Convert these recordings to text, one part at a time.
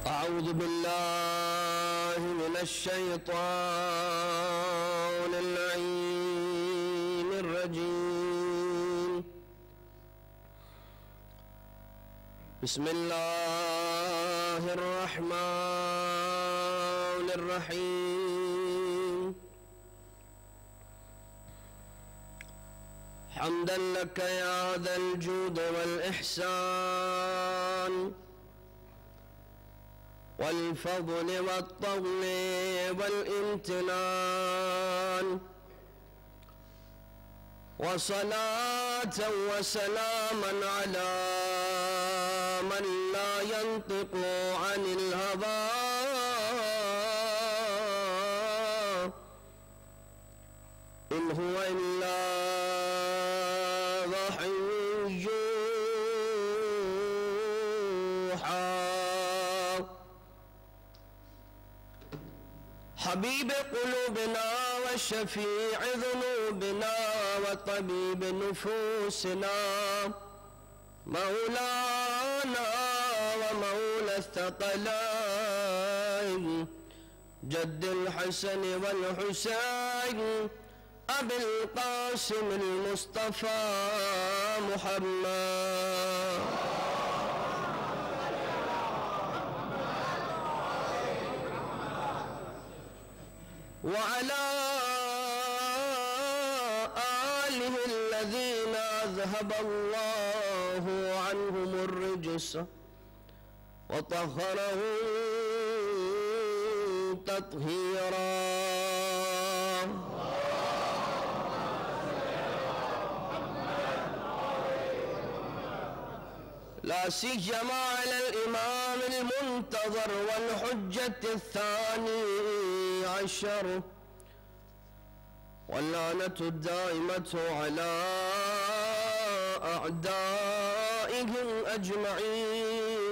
أعوذ بالله من الشيطان اللعين الرجيم. بسم الله الرحمن الرحيم. حمدا لك يا ذا الجود والإحسان والفضل والطول والامتنان، وصلاة وسلاما على من لا ينطق عن الهوى إن هو إلا وحي يوحى. حبيب قلوبنا وشفيع ذنوبنا وطبيب نفوسنا، مولانا ومولى الثقلين، جد الحسن والحسين، أبي القاسم المصطفى محمد. وعلى آله الذين أذهب الله عنهم الرجس وطهرهم تطهيرا. لا سيما على الإمام المنتظر والحجة الثاني عشر، واللعنة الدائمة على أعدائهم أجمعين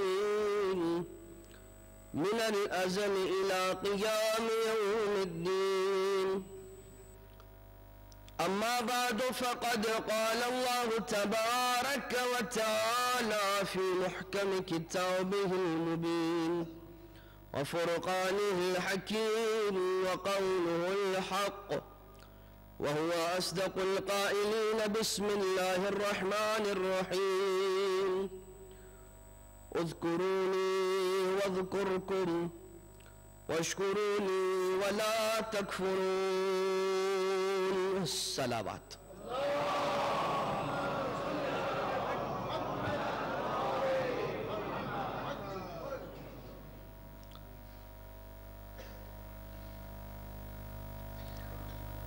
من الأزل إلى قيام يوم الدين. أما بعد، فقد قال الله تبارك وتعالى في محكم كتابه المبين وفرقانه الحكيم وقوله الحق، وهو أصدق القائلين: بسم الله الرحمن الرحيم. اذكروني واذكركم واشكروني ولا تكفرون. الصلوات.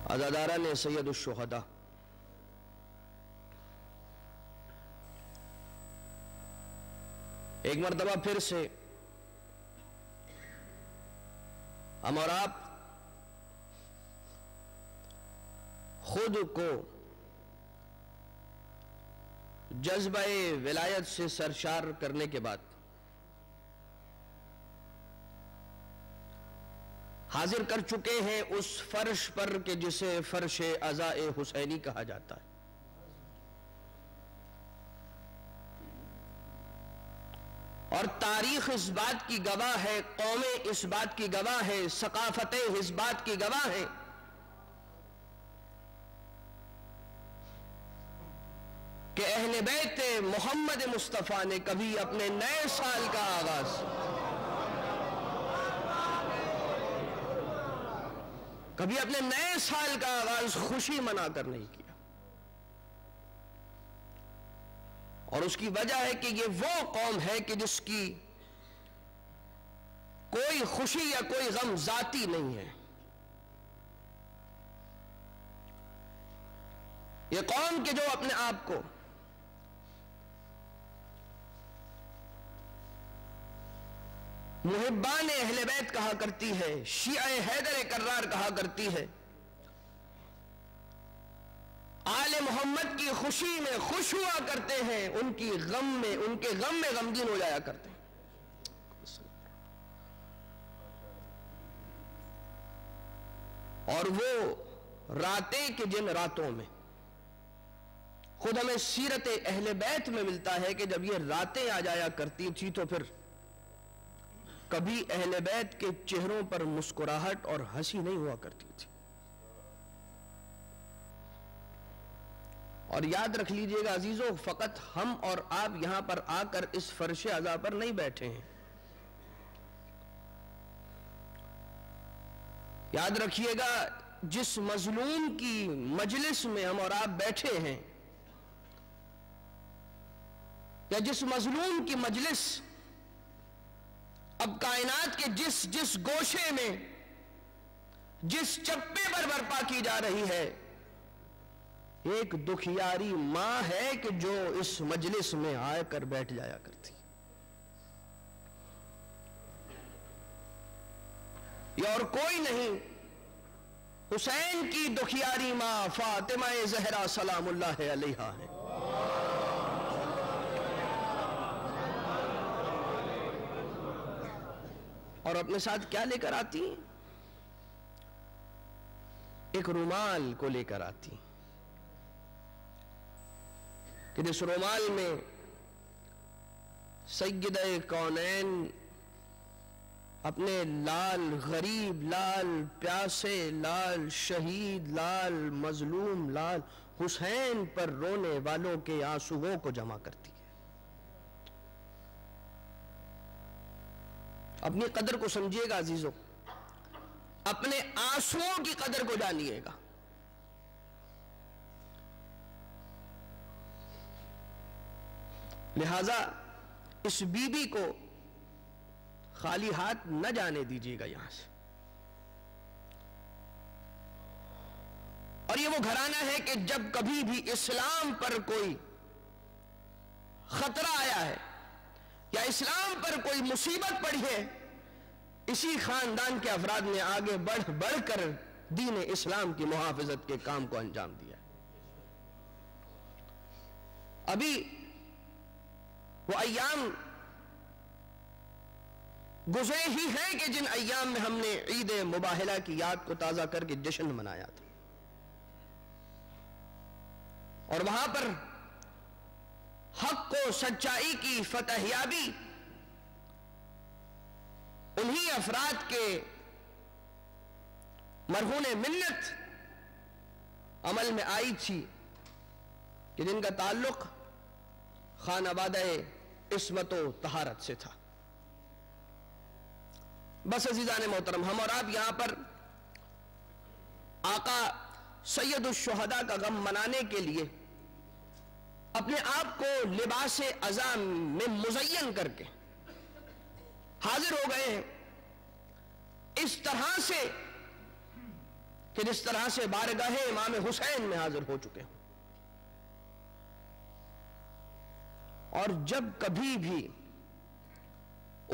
عزاداران سید الشہداء، ایک مرتبہ پھر سے ہم اور آپ خود کو جذبہ ولایت سے سرشار کرنے کے بعد حاضر کر چکے ہیں اس فرش پر کہ جسے فرش عزاء حسینی کہا جاتا ہے. اور تاریخ اس بات کی گواہ ہے، قومیں اس بات کی گواہ ہے، ثقافتیں اس بات کی گواہ ہیں کہ اہل بیت محمد مصطفیٰ نے کبھی اپنے نئے سال کا آغاز خوشی منا کر نہیں کیا. اور اس کی وجہ ہے کہ یہ وہ قوم ہے کہ جس کی کوئی خوشی یا کوئی غم ذاتی نہیں ہے. یہ قوم کہ جو اپنے آپ کو محبان اہل بیت کہا کرتی ہے، شیعہ حیدر کرار کہا کرتی ہے، آل محمد کی خوشی میں خوش ہوا کرتے ہیں، ان کے غم میں غمگین ہو جایا کرتے ہیں. اور وہ راتیں کہ جن راتوں میں خود ہمیں سیرت اہل بیت میں ملتا ہے کہ جب یہ راتیں آ جایا کرتی تھی تو پھر کبھی اہل بیت کے چہروں پر مسکراہٹ اور ہنسی نہیں ہوا کرتی تھی. اور یاد رکھ لیجئے گا عزیزو، فقط ہم اور آپ یہاں پر آ کر اس فرش عزا پر نہیں بیٹھے ہیں. یاد رکھیے گا، جس مظلوم کی مجلس میں ہم اور آپ بیٹھے ہیں، یا جس مظلوم کی مجلس اب کائنات کے جس گوشے میں، جس چپے پر برپا کی جا رہی ہے، ایک دکھیاری ماں ہے کہ جو اس مجلس میں آ کر بیٹھ جایا کرتی. یہ اور کوئی نہیں، حسین کی دکھیاری ماں فاطمہ زہرا سلام اللہ علیہا ہے. اور اپنے ساتھ کیا لے کر آتی ہیں؟ ایک رومال کو لے کر آتی کہ جس رومال میں سیدہ کونین اپنے لال غریب، لال پیاسے، لال شہید، لال مظلوم، لال حسین پر رونے والوں کے آنسوؤں کو جمع کرتی ہے. اپنی قدر کو سمجھیے گا عزیزو، اپنے آنسوؤں کی قدر کو جانیے گا. لہذا اس بی بی کو خالی ہاتھ نہ جانے دیجیے گا یہاں سے. اور یہ وہ گھرانہ ہے کہ جب کبھی بھی اسلام پر کوئی خطرہ آیا ہے یا اسلام پر کوئی مصیبت پڑی ہے، اسی خاندان کے افراد نے آگے بڑھ کر دین اسلام کی محافظت کے کام کو انجام دیا. ابھی وہ ایام گزرے ہی ہیں کہ جن ایام میں ہم نے عید مباہلہ کی یاد کو تازہ کر کے جشن منایا تھا، اور وہاں پر حق و سچائی کی فتح یابی انہی افراد کے مرہون منت عمل میں آئی تھی کہ جن کا تعلق خانوادہ عصمت و طہارت سے تھا. بس عزیزان محترم، ہم اور آپ یہاں پر آقا سید الشہداء کا غم منانے کے لیے اپنے آپ کو لباس عزا میں مزین کر کے حاضر ہو گئے ہیں، اس طرح سے کہ جس طرح سے بارگاہ امام حسین میں حاضر ہو چکے ہیں. اور جب کبھی بھی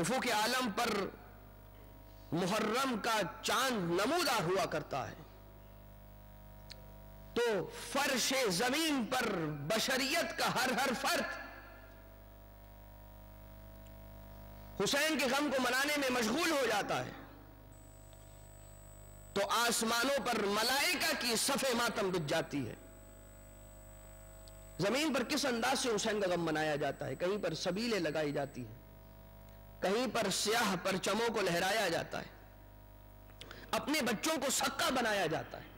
افق عالم پر محرم کا چاند نمودار ہوا کرتا ہے تو فرش زمین پر بشریت کا ہر فرد حسین کے غم کو منانے میں مشغول ہو جاتا ہے. تو آسمانوں پر ملائکہ کی صف ماتم بچ جاتی ہے. زمین پر کس انداز سے حسین کا غم منایا جاتا ہے؟ کہیں پر سبیلیں لگائی جاتی ہیں، کہیں پر سیاہ پرچموں کو لہرایا جاتا ہے، اپنے بچوں کو سکہ بنایا جاتا ہے،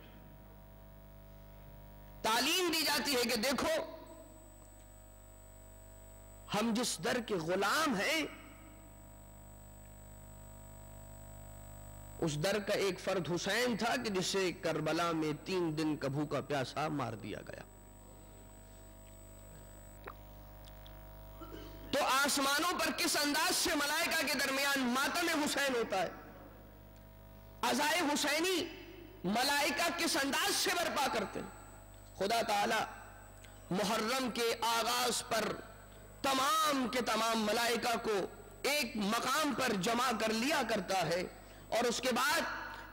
تعلیم دی جاتی ہے کہ دیکھو ہم جس در کے غلام ہیں اس در کا ایک فرد حسین تھا کہ جسے کربلا میں 3 دن کا بھوکا پیاسا مار دیا گیا. تو آسمانوں پر کس انداز سے ملائکہ کے درمیان ماتم حسین ہوتا ہے، عزائے حسینی ملائکہ کس انداز سے برپا کرتے ہیں. خدا تعالی محرم کے آغاز پر تمام کے تمام ملائکہ کو ایک مقام پر جمع کر لیا کرتا ہے، اور اس کے بعد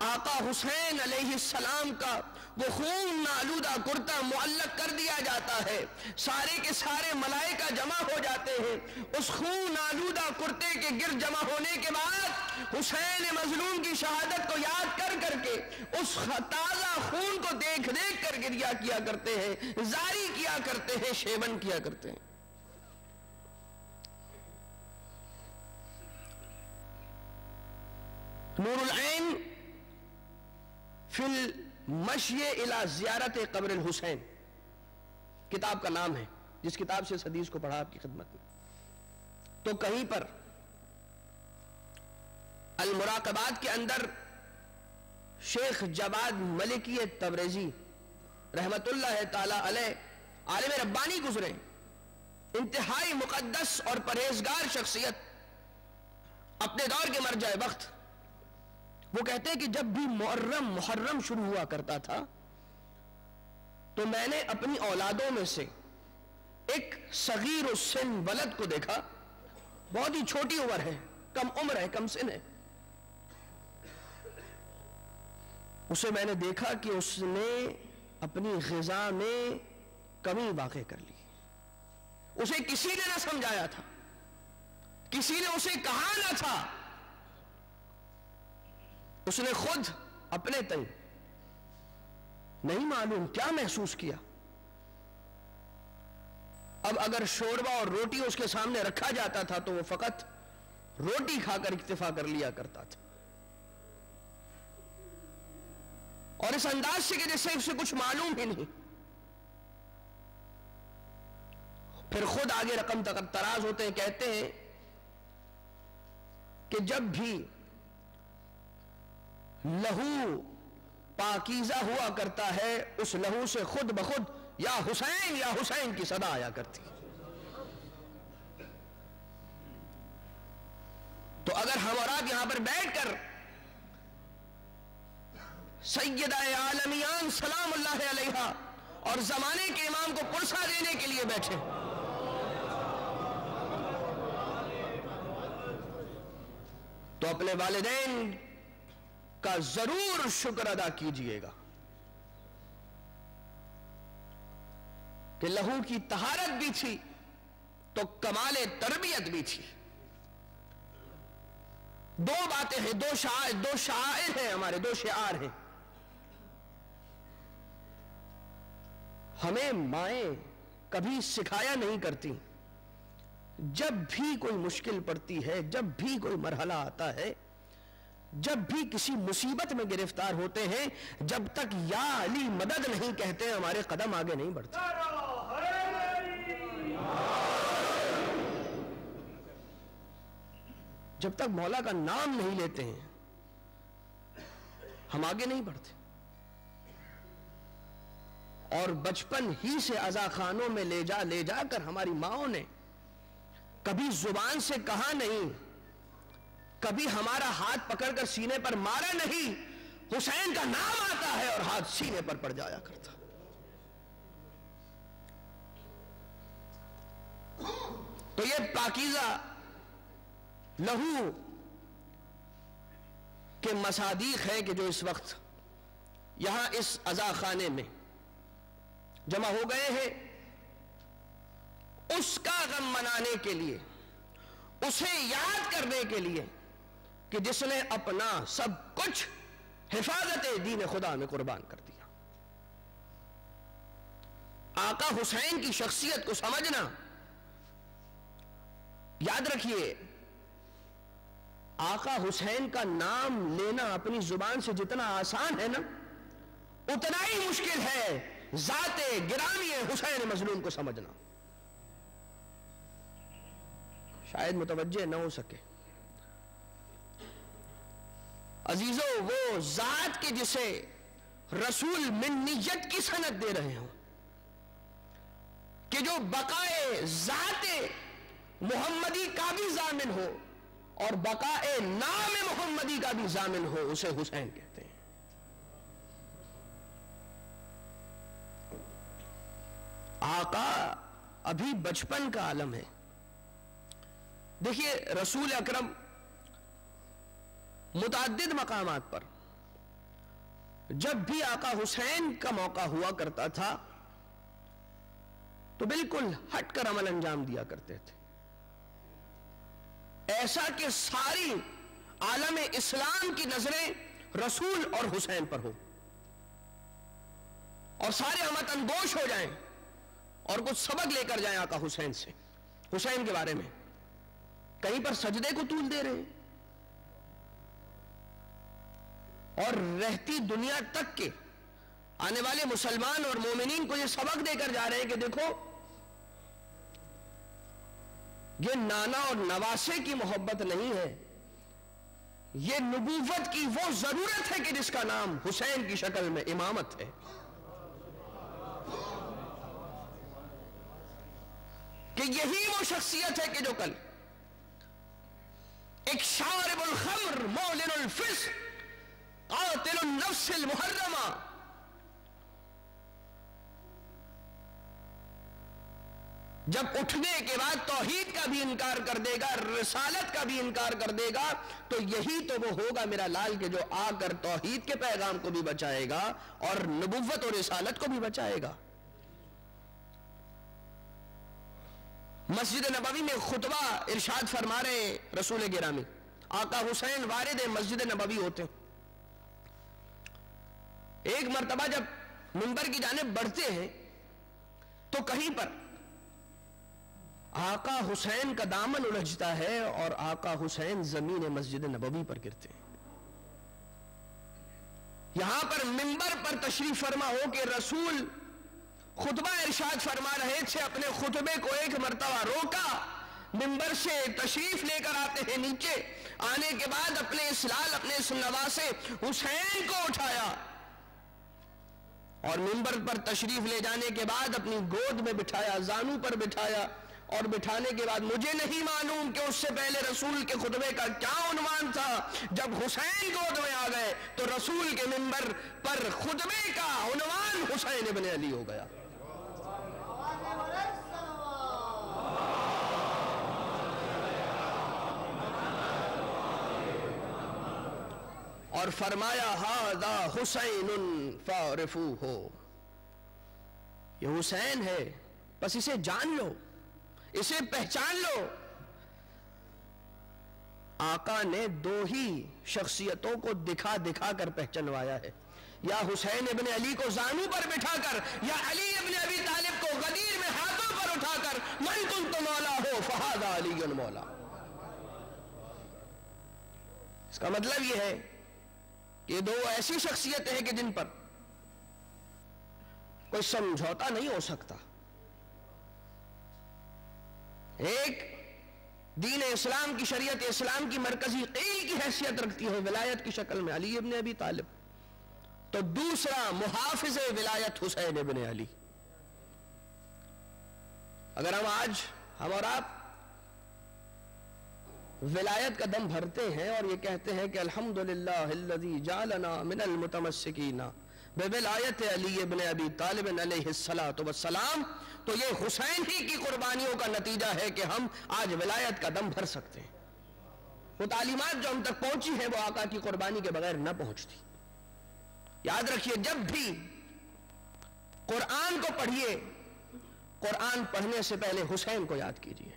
آقا حسین علیہ السلام کا وہ خون آلودہ کرتا معلق کر دیا جاتا ہے. سارے کے سارے ملائکہ جمع ہو جاتے ہیں. اس خون آلودہ کرتے کے گرد جمع ہونے کے بعد حسین مظلوم کی شہادت کو یاد کر کر کے اس تازہ خون کو دیکھ کر گریا کیا کرتے ہیں، زاری کیا کرتے ہیں، شیون کیا کرتے ہیں. نور العین فی المشی الی زیارت قبر الحسین کتاب کا نام ہے، جس کتاب سے اس حدیث کو پڑھا آپ کی خدمت میں. تو کہیں پر المراقبات کے اندر شیخ جواد ملکی تبریزی رحمت اللہ تعالی علیہ عالم ربانی گزرے، انتہائی مقدس اور پرہیزگار شخصیت، اپنے دور کے مرجع وقت. وہ کہتے ہیں کہ جب بھی محرم شروع ہوا کرتا تھا تو میں نے اپنی اولادوں میں سے ایک صغیر السن ولد کو دیکھا، بہت ہی چھوٹی عمر ہے، کم عمر ہے، کم سن ہے. اسے میں نے دیکھا کہ اس نے اپنی غذا میں کمی واقع کر لی. اسے کسی نے نہ سمجھایا تھا، کسی نے اسے کہا نہ تھا، اس نے خود اپنے تن نہیں معلوم کیا محسوس کیا. اب اگر شوربہ اور روٹی اس کے سامنے رکھا جاتا تھا تو وہ فقط روٹی کھا کر اکتفا کر لیا کرتا تھا، اور اس انداز سے کہ جیسے اسے کچھ معلوم ہی نہیں. پھر خود آگے رقم تراز ہوتے ہیں، کہتے ہیں کہ جب بھی لہو پاکیزہ ہوا کرتا ہے اس لہو سے خود بخود یا حسین کی صدا آیا کرتی. تو اگر ہم اور آپ یہاں پر بیٹھ کر سیدہ عالمیان سلام اللہ علیہا اور زمانے کے امام کو پرسہ دینے کے لیے بیٹھے، تو اپنے والدین کا ضرور شکر ادا کیجئے گا کہ لہو کی طہارت بھی تھی تو کمال تربیت بھی تھی. دو باتیں ہیں، دو شعائر ہیں ہمارے، دو شعار ہیں. ہمیں مائیں کبھی سکھایا نہیں کرتی، جب بھی کوئی مشکل پڑتی ہے، جب بھی کوئی مرحلہ آتا ہے، جب بھی کسی مصیبت میں گرفتار ہوتے ہیں، جب تک یا علی مدد نہیں کہتے ہمارے قدم آگے نہیں بڑھتے. جب تک مولا کا نام نہیں لیتے ہیں ہم آگے نہیں بڑھتے. اور بچپن ہی سے عزا خانوں میں لے جا کر ہماری ماؤں نے کبھی زبان سے کہا نہیں، کبھی ہمارا ہاتھ پکڑ کر سینے پر مارا نہیں، حسین کا نام آتا ہے اور ہاتھ سینے پر پڑ جایا کرتا. تو یہ پاکیزہ لہو کے مصادیق ہے کہ جو اس وقت یہاں اس عزا خانے میں جمع ہو گئے ہیں، اس کا غم منانے کے لیے، اسے یاد کرنے کے لیے کہ جس نے اپنا سب کچھ حفاظت دین خدا میں قربان کر دیا. آقا حسین کی شخصیت کو سمجھنا، یاد رکھیے آقا حسین کا نام لینا اپنی زبان سے جتنا آسان ہے نا، اتنا ہی مشکل ہے ذات گرامی حسین مظلوم کو سمجھنا. شاید متوجہ نہ ہو سکے عزیزو، وہ ذات کے جسے رسول منیت کی سند دے رہے ہوں کہ جو بقائے ذات محمدی کا بھی ضامن ہو اور بقائے نام محمدی کا بھی ضامن ہو، اسے حسین کہتے ہیں. آقا ابھی بچپن کا عالم ہے. دیکھیے رسول اکرم متعدد مقامات پر جب بھی آقا حسین کا موقع ہوا کرتا تھا تو بالکل ہٹ کر عمل انجام دیا کرتے تھے، ایسا کہ ساری عالم اسلام کی نظریں رسول اور حسین پر ہو اور سارے ہمت اندوش ہو جائیں اور کچھ سبق لے کر جائیں آقا حسین سے، حسین کے بارے میں. کہیں پر سجدے کو طول دے رہے ہیں، اور رہتی دنیا تک کے آنے والے مسلمان اور مومنین کو یہ سبق دے کر جا رہے ہیں کہ دیکھو یہ نانا اور نواسے کی محبت نہیں ہے، یہ نبوت کی وہ ضرورت ہے کہ جس کا نام حسین کی شکل میں امامت ہے، کہ یہی وہ شخصیت ہے کہ جو کل ایک شارب الخمر معلن الفسق قاتل النفس المحرمہ جب اٹھنے کے بعد توحید کا بھی انکار کر دے گا، رسالت کا بھی انکار کر دے گا، تو یہی تو وہ ہوگا میرا لال کہ جو آ کر توحید کے پیغام کو بھی بچائے گا اور نبوت اور رسالت کو بھی بچائے گا۔ مسجد نبوی میں خطبہ ارشاد فرما رہے ہیں رسول گرامی، آقا حسین وارد مسجد نبوی ہوتے ہیں۔ ایک مرتبہ جب منبر کی جانب بڑھتے ہیں تو کہیں پر آقا حسین کا دامن الجھتا ہے اور آقا حسین زمین مسجد نبوی پر گرتے ہیں۔ یہاں پر منبر پر تشریف فرما ہو کہ رسول خطبہ ارشاد فرما رہے تھے، اپنے خطبے کو ایک مرتبہ روکا، منبر سے تشریف لے کر آتے ہیں نیچے، آنے کے بعد اپنے اسلال اپنے نواسے حسین کو اٹھایا اور منبر پر تشریف لے جانے کے بعد اپنی گود میں بٹھایا، زانو پر بٹھایا، اور بٹھانے کے بعد مجھے نہیں معلوم کہ اس سے پہلے رسول کے خطبے کا کیا عنوان تھا، جب حسین گود میں آ گئے تو رسول کے منبر پر خطبے کا عنوان حسین ابن علی ہو گیا۔ اور فرمایا ھذا حسین فاعرفوہ، یہ حسین ہے بس اسے جان لو، اسے پہچان لو۔ آقا نے دو ہی شخصیتوں کو دکھا دکھا کر پہچانوایا ہے، یا حسین ابن علی کو زانو پر بٹھا کر، یا علی ابن ابی طالب کو غدیر میں ہاتھوں پر اٹھا کر من کنت مولا ہو فہذا علی مولا۔ اس کا مطلب یہ ہے کہ دو ایسی شخصیتیں ہیں کہ جن پر کوئی سمجھوتا نہیں ہو سکتا۔ ایک دین اسلام کی شریعت اسلام کی مرکزی قیل کی حیثیت رکھتی ہے ولایت کی شکل میں علی ابن ابی طالب، تو دوسرا محافظ ولایت حسین ابن علی۔ اگر ہم اور آپ ولایت کا دم بھرتے ہیں اور یہ کہتے ہیں کہ الحمدللہ الذی جعلنا من المتمسکین بولایت علی ابن ابی طالب علیہ السلام، تو یہ حسین ہی کی قربانیوں کا نتیجہ ہے کہ ہم آج ولایت کا دم بھر سکتے ہیں۔ وہ تعلیمات جو ہم تک پہنچی ہیں وہ آقا کی قربانی کے بغیر نہ پہنچتی۔ یاد رکھیے جب بھی قرآن کو پڑھیے، قرآن پڑھنے سے پہلے حسین کو یاد کیجیے۔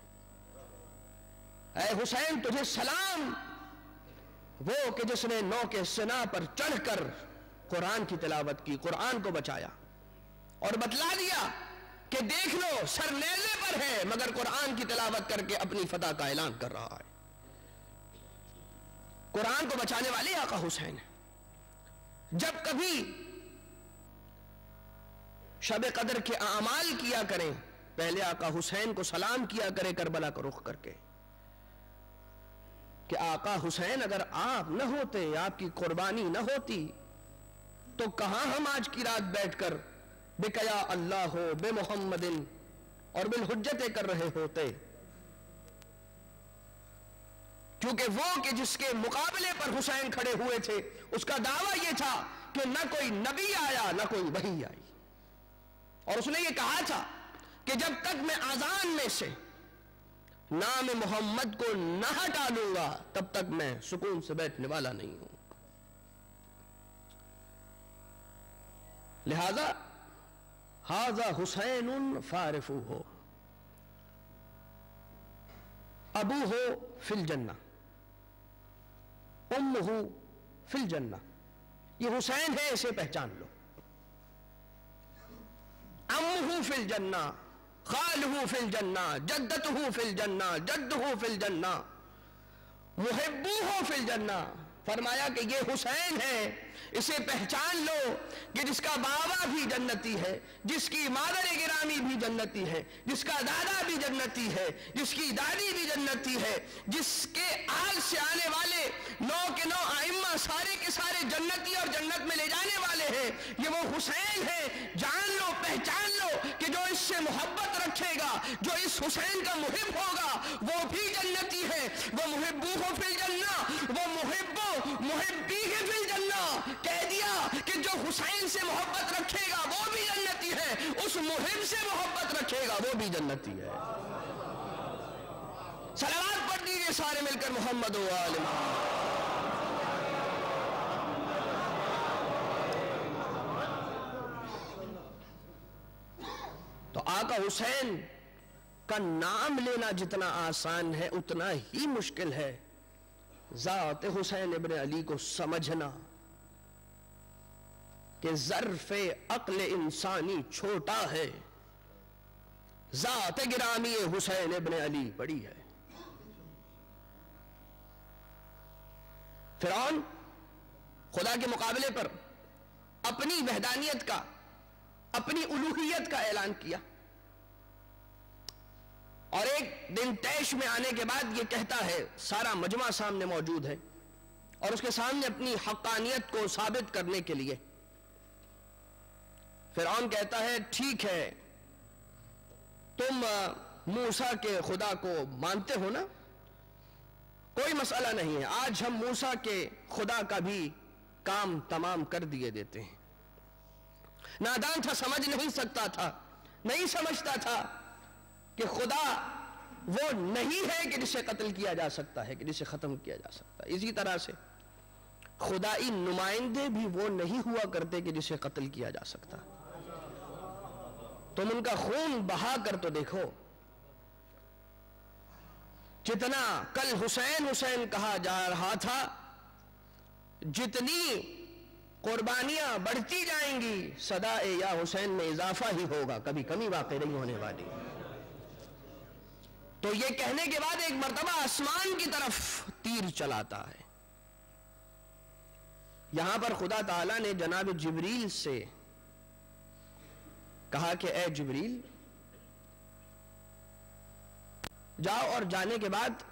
اے حسین تجھے سلام، وہ کہ جس نے نو کے سنا پر چڑھ کر قرآن کی تلاوت کی، قرآن کو بچایا اور بتلا دیا کہ دیکھ لو سر نیزے پر ہے مگر قرآن کی تلاوت کر کے اپنی فتح کا اعلان کر رہا ہے۔ قرآن کو بچانے والے آقا حسین ہیں۔ جب کبھی شب قدر کے اعمال کیا کریں پہلے آقا حسین کو سلام کیا کرے کربلا کو رخ کر کے، کہ آقا حسین اگر آپ نہ ہوتے، آپ کی قربانی نہ ہوتی تو کہاں ہم آج کی رات بیٹھ کر بکیا اللہ ہو بے محمد اور بالحجتیں کر رہے ہوتے۔ کیونکہ وہ کہ جس کے مقابلے پر حسین کھڑے ہوئے تھے اس کا دعویٰ یہ تھا کہ نہ کوئی نبی آیا نہ کوئی وحی آئی، اور اس نے یہ کہا تھا کہ جب تک میں اذان میں سے نام محمد کو نہ ہٹا لوں گا تب تک میں سکون سے بیٹھنے والا نہیں ہوں۔ لہذا ھذا حسین فاعرفوہ، ابوہ فی الجنہ امہ فی الجنہ، یہ حسین ہے اسے پہچان لو۔ امہ فی الجنہ، خالہ فی الجنہ، جدتہ فی الجنہ، جدہ فی الجنہ، محبوہ فی الجنہ، فرمایا کہ یہ حسین ہے، اسے پہچان لو کہ جس کا بابا بھی جنتی ہے، جس کی مادر گرامی بھی جنتی ہے، جس کا دادا بھی جنتی ہے، جس کی دادی بھی جنتی ہے، جس کے آل سے آنے والے 9 کے 9 ائمہ سارے کے سارے جنتی اور جنت میں لے جانے والے ہیں، یہ وہ حسین ہے۔ جان لو، پہچان لو کہ جو اس سے محبت رکھے گا، جو اس حسین کا محب ہوگا، وہ بھی جنتی ہے۔ وہ محبوہ فی الجنہ، وہ محبی فی الجنہ، کہہ دیا کہ جو حسین سے محبت رکھے گا وہ بھی جنتی ہے، اس محب سے محبت رکھے گا وہ بھی جنتی ہے۔ صلوات پڑھ دیجئے سارے مل کر محمد و آل محمد۔ تو آقا حسین کا نام لینا جتنا آسان ہے اتنا ہی مشکل ہے ذات حسین ابن علی کو سمجھنا کہ ظرف عقل انسانی چھوٹا ہے، ذات گرامی حسین ابن علی بڑی ہے۔ فرعون خدا کے مقابلے پر اپنی وحدانیت کا، اپنی الوہیت کا اعلان کیا، اور ایک دن طیش میں آنے کے بعد یہ کہتا ہے، سارا مجمع سامنے موجود ہے اور اس کے سامنے اپنی حقانیت کو ثابت کرنے کے لیے فرعون کہتا ہے، ٹھیک ہے تم موسیٰ کے خدا کو مانتے ہو نا، کوئی مسئلہ نہیں ہے، آج ہم موسیٰ کے خدا کا بھی کام تمام کر دیے دیتے ہیں۔ نادان تھا، سمجھ نہیں سکتا تھا، نہیں سمجھتا تھا کہ خدا وہ نہیں ہے کہ جسے قتل کیا جا سکتا ہے، کہ جسے ختم کیا جا سکتا ہے۔ اسی طرح سے خدائی نمائندے بھی وہ نہیں ہوا کرتے کہ جسے قتل کیا جا سکتا۔ تم ان کا خون بہا کر تو دیکھو، جتنا کل حسین حسین کہا جا رہا تھا، جتنی قربانیاں بڑھتی جائیں گی صدائے یا حسین میں اضافہ ہی ہوگا، کبھی کمی واقع نہیں ہونے والی۔ تو یہ کہنے کے بعد ایک مرتبہ آسمان کی طرف تیر چلاتا ہے۔ یہاں پر خدا تعالیٰ نے جناب جبریل سے کہا کہ اے جبریل جاؤ اور جانے کے بعد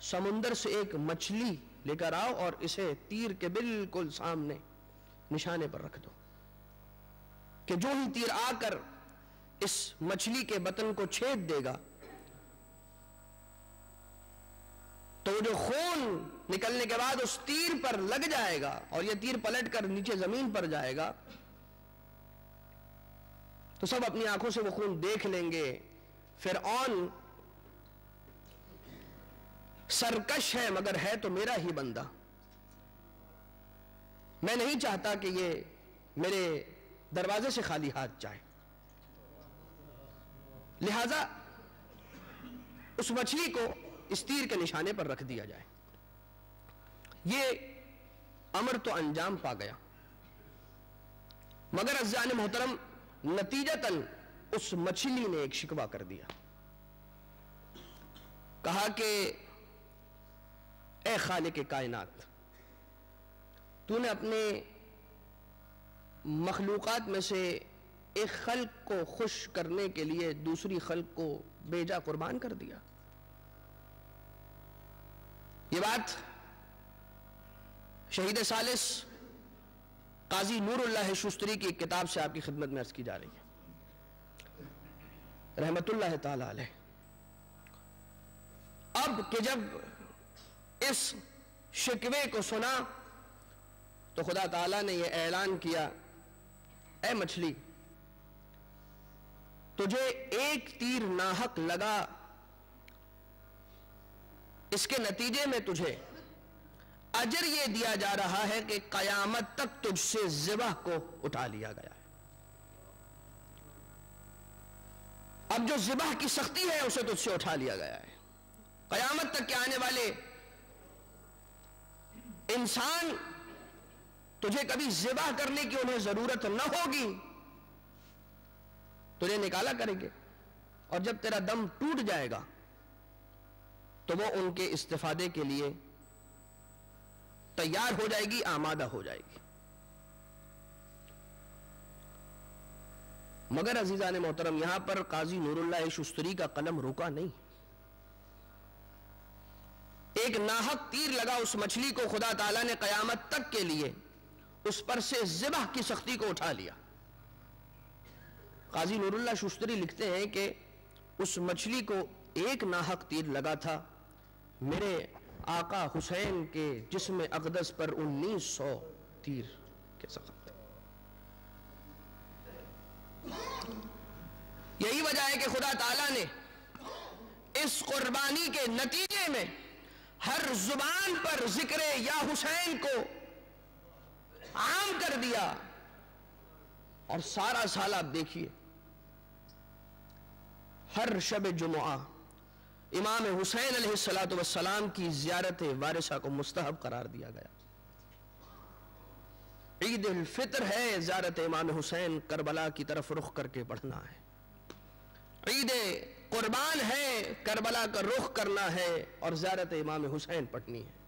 سمندر سے ایک مچھلی لے کر آؤ اور اسے تیر کے بالکل سامنے نشانے پر رکھ دو، کہ جو ہی تیر آ کر اس مچھلی کے بطن کو چھید دے گا تو جو خون نکلنے کے بعد اس تیر پر لگ جائے گا اور یہ تیر پلٹ کر نیچے زمین پر جائے گا تو سب اپنی آنکھوں سے وہ خون دیکھ لیں گے۔ فرعون سرکش ہے مگر ہے تو میرا ہی بندہ، میں نہیں چاہتا کہ یہ میرے دروازے سے خالی ہاتھ جائے، لہذا اس مچھلی کو اس تیر کے نشانے پر رکھ دیا جائے۔ یہ امر تو انجام پا گیا، مگر عزیزان محترم نتیجتاً اس مچھلی نے ایک شکوہ کر دیا، کہا کہ اے خالق کائنات، تو نے اپنے مخلوقات میں سے ایک خلق کو خوش کرنے کے لیے دوسری خلق کو بیجا قربان کر دیا۔ یہ بات شہید ثالث قاضی نور اللہ شستری کی کتاب سے آپ کی خدمت میں عرض کی جا رہی ہے، رحمت اللہ تعالی علیہ۔ اب کہ جب اس شکوے کو سنا تو خدا تعالیٰ نے یہ اعلان کیا، اے مچھلی تجھے ایک تیر ناحق لگا، اس کے نتیجے میں تجھے اجر یہ دیا جا رہا ہے کہ قیامت تک تجھ سے ذبح کو اٹھا لیا گیا ہے۔ اب جو ذبح کی سختی ہے اسے تجھ سے اٹھا لیا گیا ہے۔ قیامت تک کے آنے والے انسان تجھے کبھی ذبح کرنے کی انہیں ضرورت نہ ہوگی، تجھے نکالا کریں گے، اور جب تیرا دم ٹوٹ جائے گا تو وہ ان کے استفادے کے لیے تیار ہو جائے گی، آمادہ ہو جائے گی. مگر عزیزان محترم، یہاں پر قاضی نور اللہ شستری کا قلم روکا نہیں. ایک ناحق تیر لگا اس مچھلی کو، خدا تعالیٰ نے قیامت تک کے لیے اس پر سے ذبح کی سختی کو اٹھا لیا. قاضی نور اللہ شستری لکھتے ہیں کہ اس مچھلی کو ایک ناحق تیر لگا تھا، میرے آقا حسین کے جسم اقدس پر 1900 تیر کے زخم تھے. یہی وجہ ہے کہ خدا تعالیٰ نے اس قربانی کے نتیجے میں ہر زبان پر ذکر یا حسین کو عام کر دیا. اور سارا سال آپ دیکھیے، ہر شب جمعہ امام حسین علیہ السلام کی زیارت وارثہ کو مستحب قرار دیا گیا. عید الفطر ہے زیارت امام حسین کربلا کی طرف رخ کر کے پڑھنا ہے. عید قربان ہے کربلا کا رخ کرنا ہے اور زیارت امام حسین پڑھنی ہے.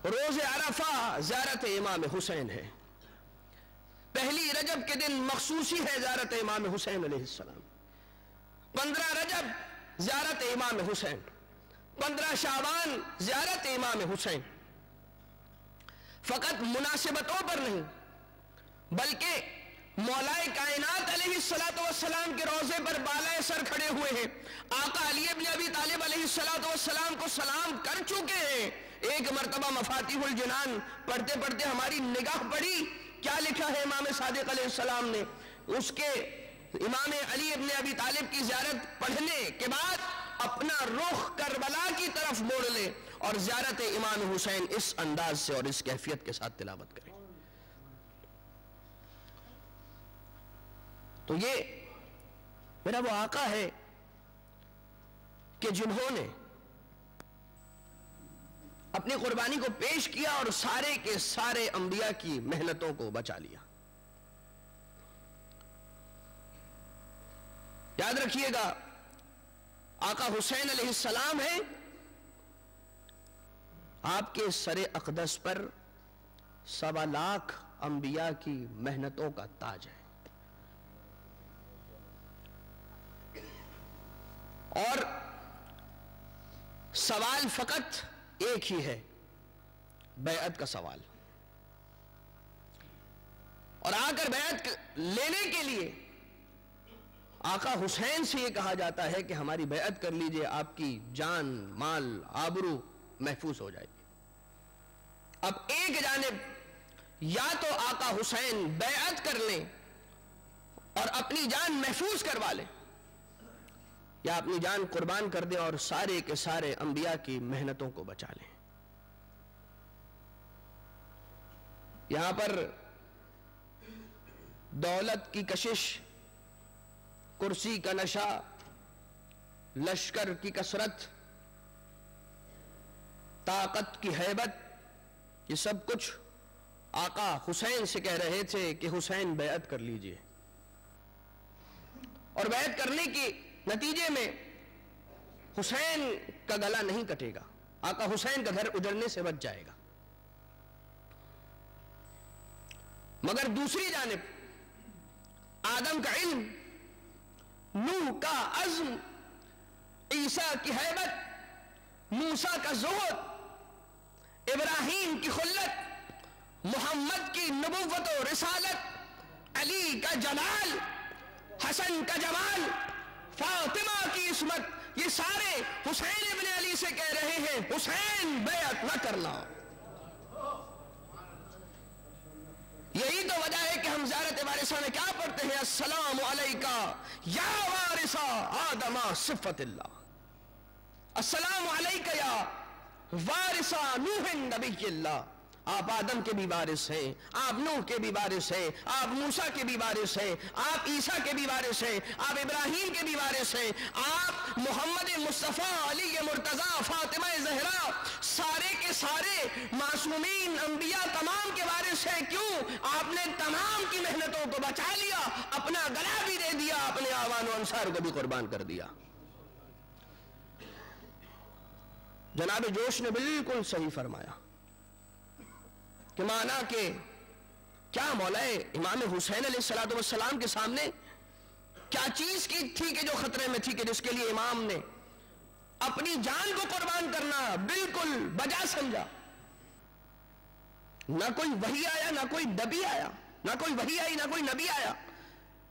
روز عرفہ زیارت امام حسین ہے. پہلی رجب کے دن مخصوصی ہے زیارت امام حسین علیہ السلام. 15 رجب زیارت امام حسین، 15 شعبان زیارت امام حسین. فقط مناسبتوں پر نہیں بلکہ مولا کائنات علیہ السلام کے روضے پر بالائے سر کھڑے ہوئے ہیں. آقا علی ابن ابی طالب علیہ السلام کو سلام کر چکے ہیں. ایک مرتبہ مفاتیح الجنان پڑھتے پڑھتے ہماری نگاہ پڑی، کیا لکھا ہے امام صادق علیہ السلام نے. اس کے امام علی ابن ابی طالب کی زیارت پڑھنے کے بعد اپنا رخ کربلا کی طرف موڑ لے اور زیارت امام حسین اس انداز سے اور اس کیفیت کے ساتھ تلاوت کرے. تو یہ میرا وہ آقا ہے کہ جنہوں نے اپنی قربانی کو پیش کیا اور سارے کے سارے انبیاء کی محنتوں کو بچا لیا. یاد رکھیے گا، آقا حسین علیہ السلام ہے، آپ کے سر اقدس پر 1.25 لاکھ انبیاء کی محنتوں کا تاج ہے. اور سوال فقط ایک ہی ہے، بیعت کا سوال. اور آ کر بیعت لینے کے لیے آقا حسین سے یہ کہا جاتا ہے کہ ہماری بیعت کر لیجئے، آپ کی جان مال آبرو محفوظ ہو جائے گی. اب ایک جانب یا تو آقا حسین بیعت کر لیں اور اپنی جان محفوظ کروا لیں، یا اپنی جان قربان کر دیں اور سارے کے سارے انبیاء کی محنتوں کو بچا لیں. یہاں پر دولت کی کشش، کرسی کا نشہ، لشکر کی کثرت، طاقت کی ہیبت، یہ سب کچھ آقا حسین سے کہہ رہے تھے کہ حسین بیعت کر لیجئے. اور بیعت کرنے کے نتیجے میں حسین کا گلا نہیں کٹے گا، آقا حسین کا گھر اجڑنے سے بچ جائے گا. مگر دوسری جانب آدم کا علم، نوح کا عزم، عیسیٰ کی ہیبت، موسیٰ کا زہد، ابراہیم کی خلت، محمد کی نبوت و رسالت، علی کا جلال، حسن کا جمال، فاطمہ کی عصمت، یہ سارے حسین ابن علی سے کہہ رہے ہیں حسین بیعت نہ کرنا. یہی تو وجہ ہے کہ ہم زیارت وارثہ میں کیا پڑھتے ہیں؟ السلام علیکہ یا وارثہ آدم صفت اللہ، السلام علیکہ یا وارثہ نوح نبی اللہ. آپ آدم کے بھی وارث ہیں، آپ نوح کے بھی وارث ہیں، آپ موسیٰ کے بھی وارث ہیں، آپ عیسیٰ کے بھی وارث ہیں، آپ ابراہیم کے بھی وارث ہیں، آپ محمد مصطفیٰ، علی مرتضیٰ، فاطمہ زہرا، سارے کے سارے معصومین انبیاء تمام کے وارث ہیں. کیوں؟ آپ نے تمام کی محنتوں کو بچا لیا، اپنا گلا بھی دے دیا، اپنے آوان و انصار کو بھی قربان کر دیا. جناب جوش نے بالکل صحیح فرمایا کہ مانا کہ کیا مولا امام حسین علیہ السلام کے سامنے کیا چیز کی تھی کہ جو خطرے میں تھی کہ جس کے لیے امام نے اپنی جان کو قربان کرنا بالکل بجا سمجھا. نہ کوئی وحی آیا نہ کوئی نبی آیا، نہ کوئی وحی آئی نہ کوئی نبی آیا،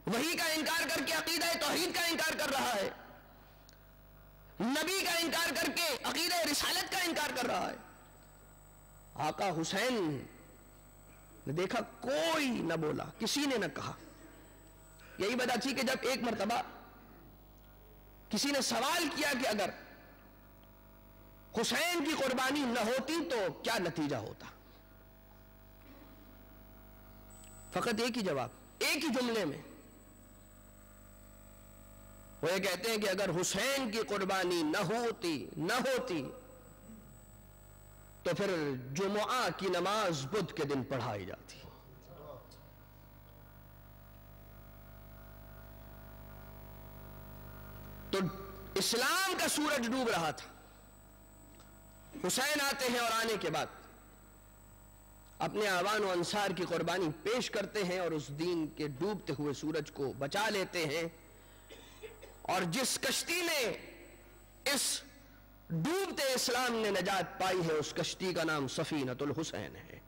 وحی کا انکار کر کے عقیدہ توحید کا انکار کر رہا ہے، نبی کا انکار کر کے عقیدہ رسالت کا انکار کر رہا ہے. آقا حسین نے دیکھا کوئی نہ بولا، کسی نے نہ کہا. یہی وجہ تھی کہ جب ایک مرتبہ کسی نے سوال کیا کہ اگر حسین کی قربانی نہ ہوتی تو کیا نتیجہ ہوتا، فقط ایک ہی جواب، ایک ہی جملے میں وہ یہ کہتے ہیں کہ اگر حسین کی قربانی نہ ہوتی تو پھر جمعہ کی نماز بدھ کے دن پڑھائی جاتی. تو اسلام کا سورج ڈوب رہا تھا. حسین آتے ہیں اور آنے کے بعد اپنے اعوان و انصار کی قربانی پیش کرتے ہیں اور اس دین کے ڈوبتے ہوئے سورج کو بچا لیتے ہیں. اور جس کشتی میں اس ڈوبتے اسلام نے نجات پائی ہے اس کشتی کا نام سفینۃ الحسین ہے.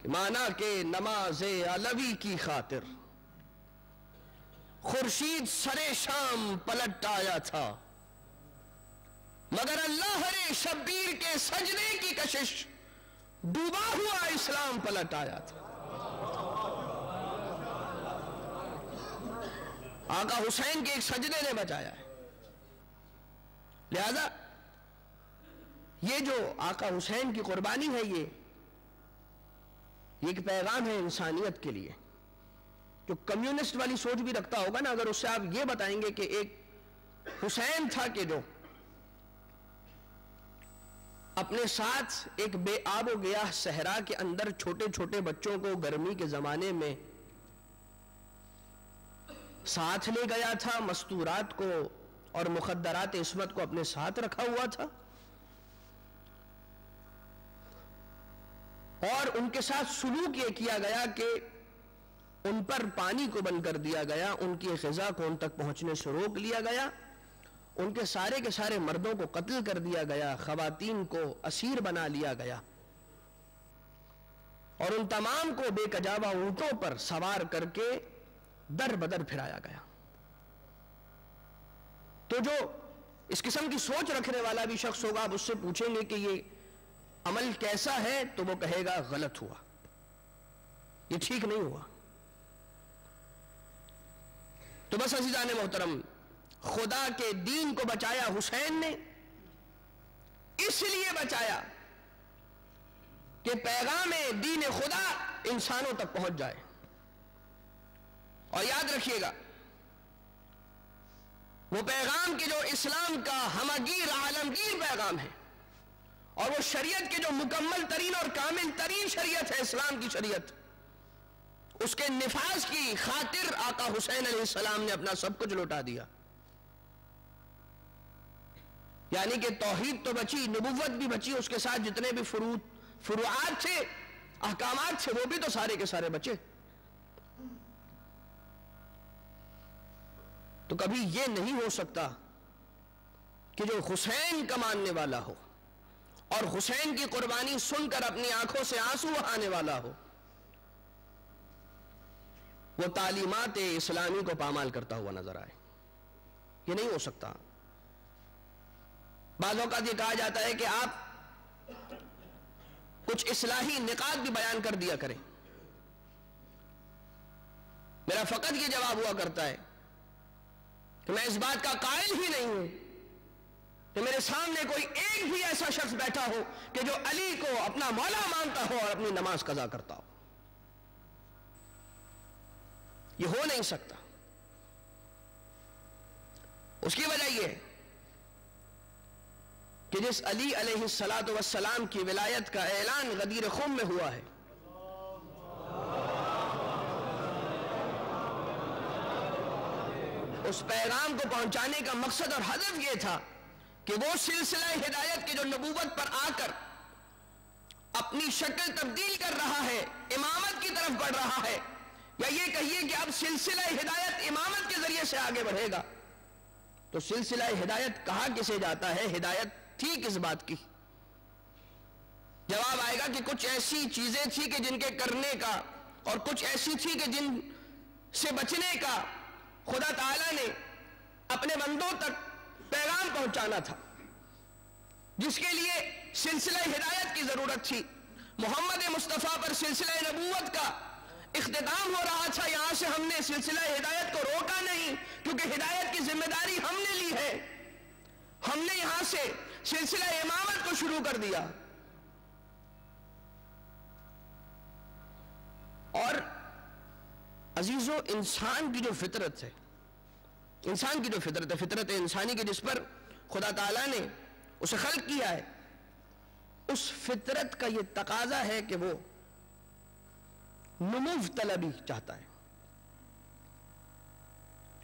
مانا کہ نماز علوی کی خاطر خورشید سرے شام پلٹ آیا تھا، مگر اللہ رے شبیر کے سجدے کی کشش ڈوبا ہوا اسلام پلٹ آیا تھا. آقا حسین کے ایک سجدے نے بچایا ہے. لہذا یہ جو آقا حسین کی قربانی ہے یہ ایک پیغام ہے انسانیت کے لیے. جو کمیونسٹ والی سوچ بھی رکھتا ہوگا نا، اگر اس سے آپ یہ بتائیں گے کہ ایک حسین تھا کہ جو اپنے ساتھ ایک بے آب و گیاہ صحرا کے اندر چھوٹے چھوٹے بچوں کو گرمی کے زمانے میں ساتھ لے گیا تھا، مستورات کو اور مخدرات عصمت کو اپنے ساتھ رکھا ہوا تھا، اور ان کے ساتھ سلوک یہ کیا گیا کہ ان پر پانی کو بند کر دیا گیا، ان کی غذا کو ان تک پہنچنے سے روک لیا گیا، ان کے سارے مردوں کو قتل کر دیا گیا، خواتین کو اسیر بنا لیا گیا، اور ان تمام کو بے کجاوہ اونٹوں پر سوار کر کے در بدر پھرایا گیا. تو جو اس قسم کی سوچ رکھنے والا بھی شخص ہوگا، آپ اس سے پوچھیں گے کہ یہ عمل کیسا ہے تو وہ کہے گا غلط ہوا، یہ ٹھیک نہیں ہوا. تو بس عزیزان محترم، خدا کے دین کو بچایا حسین نے، اس لیے بچایا کہ پیغام دین خدا انسانوں تک پہنچ جائے. اور یاد رکھیے گا وہ پیغام کہ جو اسلام کا ہمگیر عالمگیر پیغام ہے، اور وہ شریعت کے جو مکمل ترین اور کامل ترین شریعت ہے اسلام کی شریعت، اس کے نفاذ کی خاطر آقا حسین علیہ السلام نے اپنا سب کچھ لوٹا دیا. یعنی کہ توحید تو بچی، نبوت بھی بچی، اس کے ساتھ جتنے بھی فروعات تھے، احکامات تھے، وہ بھی تو سارے کے سارے بچے. تو کبھی یہ نہیں ہو سکتا کہ جو حسین کا ماننے والا ہو اور حسین کی قربانی سن کر اپنی آنکھوں سے آنسو بہانے والا ہو، وہ تعلیمات اسلامی کو پامال کرتا ہوا نظر آئے. یہ نہیں ہو سکتا. بعض اوقات یہ کہا جاتا ہے کہ آپ کچھ اصلاحی نکات بھی بیان کر دیا کریں. میرا فقط یہ جواب ہوا کرتا ہے کہ میں اس بات کا قائل ہی نہیں ہوں کہ میرے سامنے کوئی ایک بھی ایسا شخص بیٹھا ہو کہ جو علی کو اپنا مولا مانتا ہو اور اپنی نماز قضا کرتا ہو. یہ ہو نہیں سکتا. اس کی وجہ یہ ہے کہ جس علی علیہ السلام کی ولایت کا اعلان غدیر خم میں ہوا ہے، اس پیغام کو پہنچانے کا مقصد اور ہدف یہ تھا کہ وہ سلسلہ ہدایت کے جو نبوت پر آ کر اپنی شکل تبدیل کر رہا ہے، امامت کی طرف بڑھ رہا ہے، یا یہ کہیے کہ اب سلسلہ ہدایت امامت کے ذریعے سے آگے بڑھے گا، تو سلسلہ ہدایت کہا کسے جاتا ہے؟ ہدایت تھی کس بات کی؟ جواب آئے گا کہ کچھ ایسی چیزیں تھی کہ جن کے کرنے کا، اور کچھ ایسی تھی کہ جن سے بچنے کا خدا تعالیٰ نے اپنے بندوں تک پیغام پہنچانا تھا، جس کے لیے سلسلہ ہدایت کی ضرورت تھی۔ محمد مصطفیٰ پر سلسلہ نبوت کا اختتام ہو رہا تھا، یہاں سے ہم نے سلسلہ ہدایت کو روکا نہیں، کیونکہ ہدایت کی ذمہ داری ہم نے لی ہے، ہم نے یہاں سے سلسلہ امامت کو شروع کر دیا۔ اور عزیزو، انسان کی جو فطرت ہے، انسان کی جو فطرت ہے، فطرت انسانی کی جس پر خدا تعالیٰ نے اسے خلق کیا ہے، اس فطرت کا یہ تقاضا ہے کہ وہ نمو طلبی چاہتا ہے،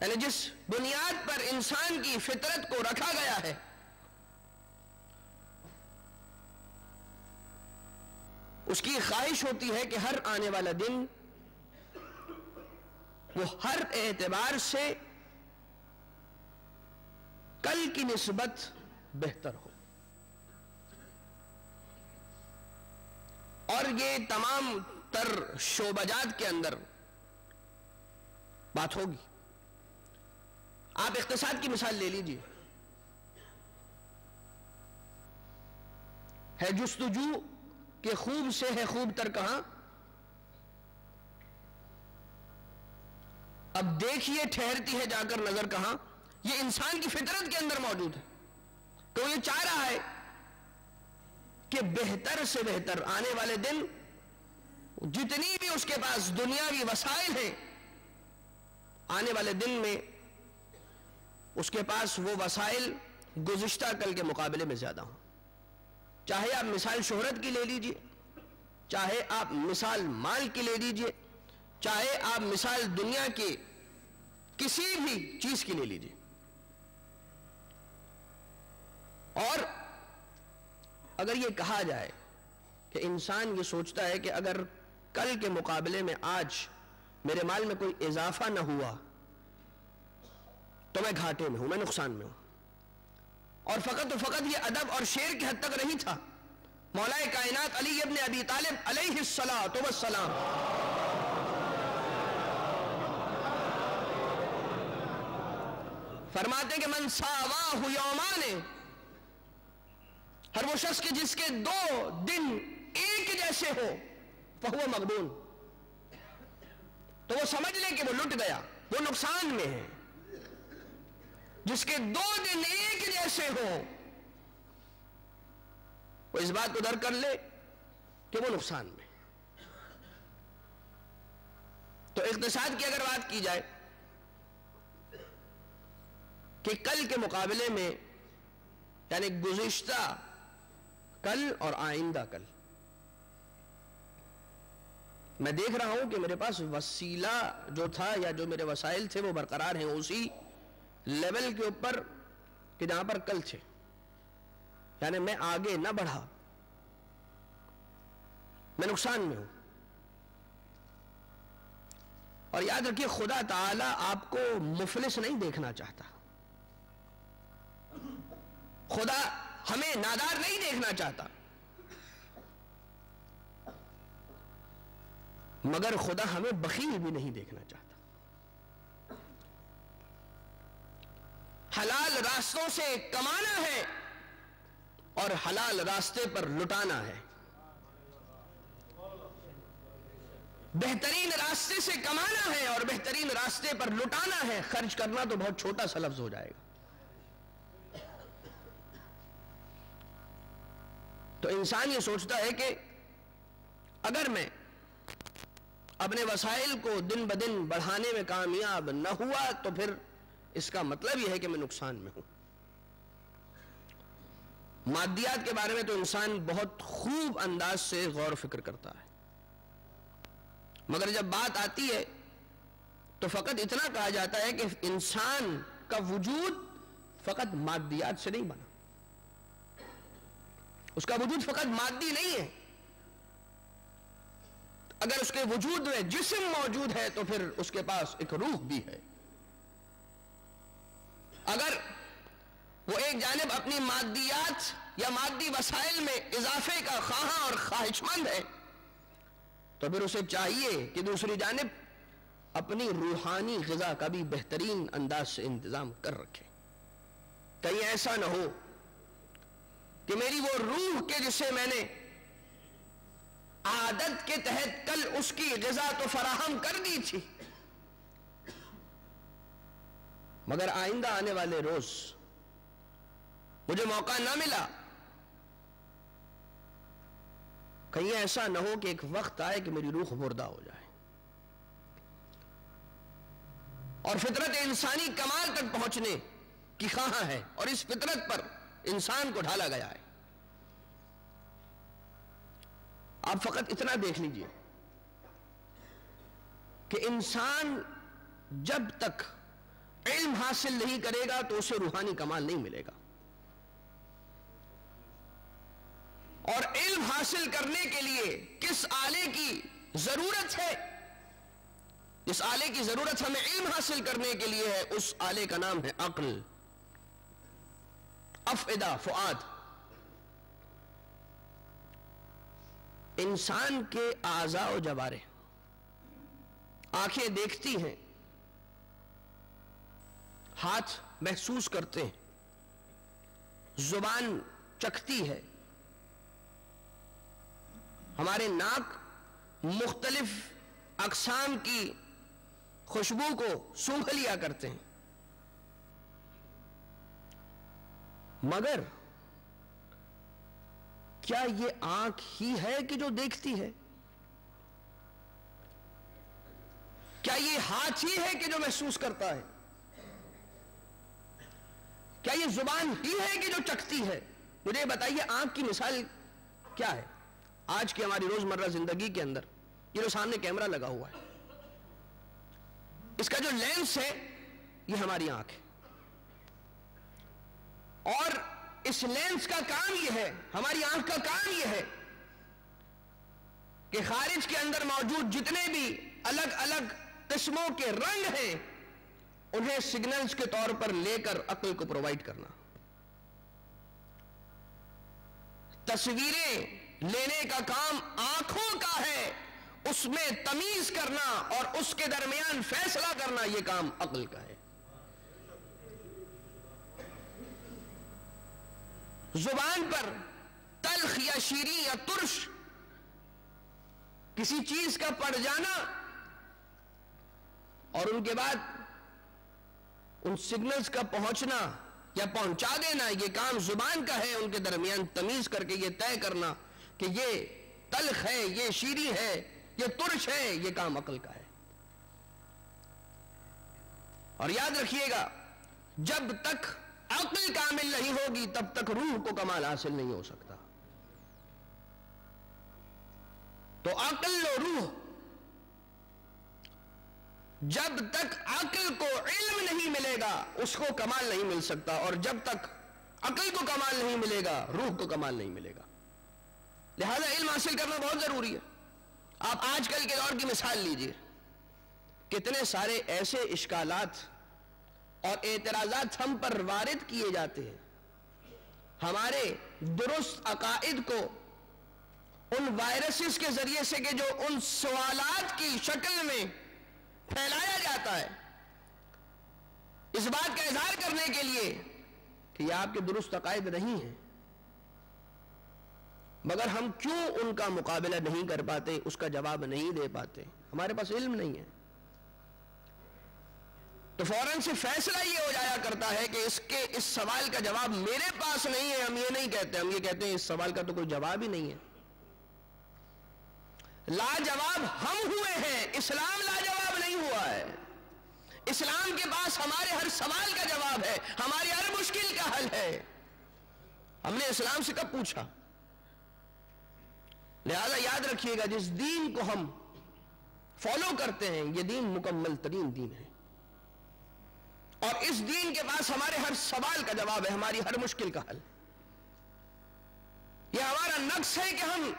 یعنی جس بنیاد پر انسان کی فطرت کو رکھا گیا ہے، اس کی خواہش ہوتی ہے کہ ہر آنے والا دن وہ ہر اعتبار سے کل کی نسبت بہتر ہو، اور یہ تمام تر شعبجات کے اندر بات ہوگی۔ آپ اقتصاد کی مثال لے لیجئے، ہے جستجو کہ خوب سے ہے خوب تر کہاں، اب دیکھیے ٹھہرتی ہے جا کر نظر کہاں، یہ انسان کی فطرت کے اندر موجود ہے۔ تو یہ چاہ رہا ہے کہ بہتر سے بہتر آنے والے دن جتنی بھی اس کے پاس دنیاوی وسائل ہیں، آنے والے دن میں اس کے پاس وہ وسائل گزشتہ کل کے مقابلے میں زیادہ ہوں۔ چاہے آپ مثال شہرت کی لے لیجئے، چاہے آپ مثال مال کی لے لیجئے، چاہے آپ مثال دنیا کی کسی بھی چیز کی لے لیجئے۔ اور اگر یہ کہا جائے کہ انسان یہ سوچتا ہے کہ اگر کل کے مقابلے میں آج میرے مال میں کوئی اضافہ نہ ہوا تو میں گھاٹے میں ہوں، میں نقصان میں ہوں، اور فقط و فقط یہ ادب اور شعر کی حد تک نہیں تھا۔ مولا کائنات علی ابن ابی طالب علیہ السلام فرماتے کہ من ساواہ یومان، ہر وہ شخص کے جس کے 2 دن ایک جیسے ہو فہو مغبون، تو وہ سمجھ لے کہ وہ لٹ گیا، وہ نقصان میں ہے۔ جس کے 2 دن ایک جیسے ہو وہ اس بات کو درک کر لے کہ وہ نقصان میں۔ تو اقتصاد کی اگر بات کی جائے کہ کل کے مقابلے میں، یعنی گزشتہ کل اور آئندہ کل، میں دیکھ رہا ہوں کہ میرے پاس وسیلہ جو تھا یا جو میرے وسائل تھے وہ برقرار ہیں اسی لیول کے اوپر کہ جہاں پر کل تھے، یعنی میں آگے نہ بڑھا، میں نقصان میں ہوں۔ اور یاد رکھیے خدا تعالی آپ کو مفلس نہیں دیکھنا چاہتا، خدا ہمیں نادار نہیں دیکھنا چاہتا، مگر خدا ہمیں بخیل بھی نہیں دیکھنا چاہتا۔ حلال راستوں سے کمانا ہے اور حلال راستے پر لٹانا ہے، بہترین راستے سے کمانا ہے اور بہترین راستے پر لٹانا ہے۔ خرچ کرنا تو بہت چھوٹا سا لفظ ہو جائے گا۔ تو انسان یہ سوچتا ہے کہ اگر میں اپنے وسائل کو دن بدن بڑھانے میں کامیاب نہ ہوا تو پھر اس کا مطلب یہ ہے کہ میں نقصان میں ہوں۔ مادیات کے بارے میں تو انسان بہت خوب انداز سے غور و فکر کرتا ہے، مگر جب بات آتی ہے تو فقط اتنا کہا جاتا ہے کہ انسان کا وجود فقط مادیات سے نہیں بنا، اس کا وجود فقط مادی نہیں ہے. اگر اس کے وجود میں جسم موجود ہے تو پھر اس کے پاس ایک روح بھی ہے. اگر وہ ایک جانب اپنی مادیات یا مادی وسائل میں اضافے کا خواہاں اور خواہش مند ہے تو پھر اسے چاہیے کہ دوسری جانب اپنی روحانی غذا کا بھی بہترین انداز سے انتظام کر رکھے. کہیں ایسا نہ ہو کہ میری وہ روح کے جسے میں نے عادت کے تحت کل اس کی غذا تو فراہم کر دی تھی، مگر آئندہ آنے والے روز مجھے موقع نہ ملا. کہیں ایسا نہ ہو کہ ایک وقت آئے کہ میری روح مردہ ہو جائے اور فطرت انسانی کمال تک پہنچنے کی خواہاں ہے اور اس فطرت پر انسان کو ڈھالا گیا ہے. آپ فقط اتنا دیکھ لیجئے کہ انسان جب تک علم حاصل نہیں کرے گا تو اسے روحانی کمال نہیں ملے گا. اور علم حاصل کرنے کے لیے کس آلے کی ضرورت ہے؟ جس آلے کی ضرورت ہمیں علم حاصل کرنے کے لیے ہے اس آلے کا نام ہے عقل، افئدہ، فؤاد. انسان کے اعضاء و جوارح، آنکھیں دیکھتی ہیں، ہاتھ محسوس کرتے ہیں، زبان چکھتی ہے، ہمارے ناک مختلف اقسام کی خوشبو کو سونگھ لیا کرتے ہیں. مگر کیا یہ آنکھ ہی ہے کہ جو دیکھتی ہے؟ کیا یہ ہاتھ ہی ہے کہ جو محسوس کرتا ہے؟ کیا یہ زبان ہی ہے کہ جو چکھتی ہے؟ مجھے بتائیے آنکھ کی مثال کیا ہے آج کی ہماری روزمرہ زندگی کے اندر؟ یہ جو سامنے کیمرہ لگا ہوا ہے، اس کا جو لینس ہے یہ ہماری آنکھ ہے، اور اس لینس کا کام یہ ہے، ہماری آنکھ کا کام یہ ہے کہ خارج کے اندر موجود جتنے بھی الگ الگ قسموں کے رنگ ہیں انہیں سگنلز کے طور پر لے کر عقل کو پرووائڈ کرنا. تصویریں لینے کا کام آنکھوں کا ہے، اس میں تمیز کرنا اور اس کے درمیان فیصلہ کرنا یہ کام عقل کا ہے. زبان پر تلخ یا شیریں یا ترش کسی چیز کا پڑ جانا اور ان کے بعد ان سگنلز کا پہنچنا یا پہنچا دینا یہ کام زبان کا ہے. ان کے درمیان تمیز کر کے یہ طے کرنا کہ یہ تلخ ہے، یہ شیریں ہے، یہ ترش ہے، یہ کام عقل کا ہے. اور یاد رکھیے گا جب تک عقل کامل نہیں ہوگی تب تک روح کو کمال حاصل نہیں ہو سکتا. تو عقل و روح، جب تک عقل کو علم نہیں ملے گا اس کو کمال نہیں مل سکتا، اور جب تک عقل کو کمال نہیں ملے گا روح کو کمال نہیں ملے گا. لہذا علم حاصل کرنا بہت ضروری ہے. آپ آج کل کے دور کی مثال لیجئے، کتنے سارے ایسے اشکالات اور اعتراضات ہم پر وارد کیے جاتے ہیں. ہمارے درست عقائد کو ان وائرسز کے ذریعے سے کہ جو ان سوالات کی شکل میں پھیلایا جاتا ہے، اس بات کا اظہار کرنے کے لیے کہ یہ آپ کے درست عقائد نہیں ہیں، مگر ہم کیوں ان کا مقابلہ نہیں کر پاتے، اس کا جواب نہیں دے پاتے؟ ہمارے پاس علم نہیں ہے. تو فوراً سے فیصلہ یہ ہو جایا کرتا ہے کہ اس سوال کا جواب میرے پاس نہیں ہے. ہم یہ نہیں کہتے، ہم یہ کہتے ہیں اس سوال کا تو کوئی جواب ہی نہیں ہے. لاجواب ہم ہوئے ہیں، اسلام لاجواب نہیں ہوا ہے. اسلام کے پاس ہمارے ہر سوال کا جواب ہے، ہماری ہر مشکل کا حل ہے. ہم نے اسلام سے کب پوچھا؟ لہذا یاد رکھیے گا جس دین کو ہم فالو کرتے ہیں یہ دین مکمل ترین دین ہے، اور اس دین کے پاس ہمارے ہر سوال کا جواب ہے، ہماری ہر مشکل کا حل. یہ نقص ہے کہ ہم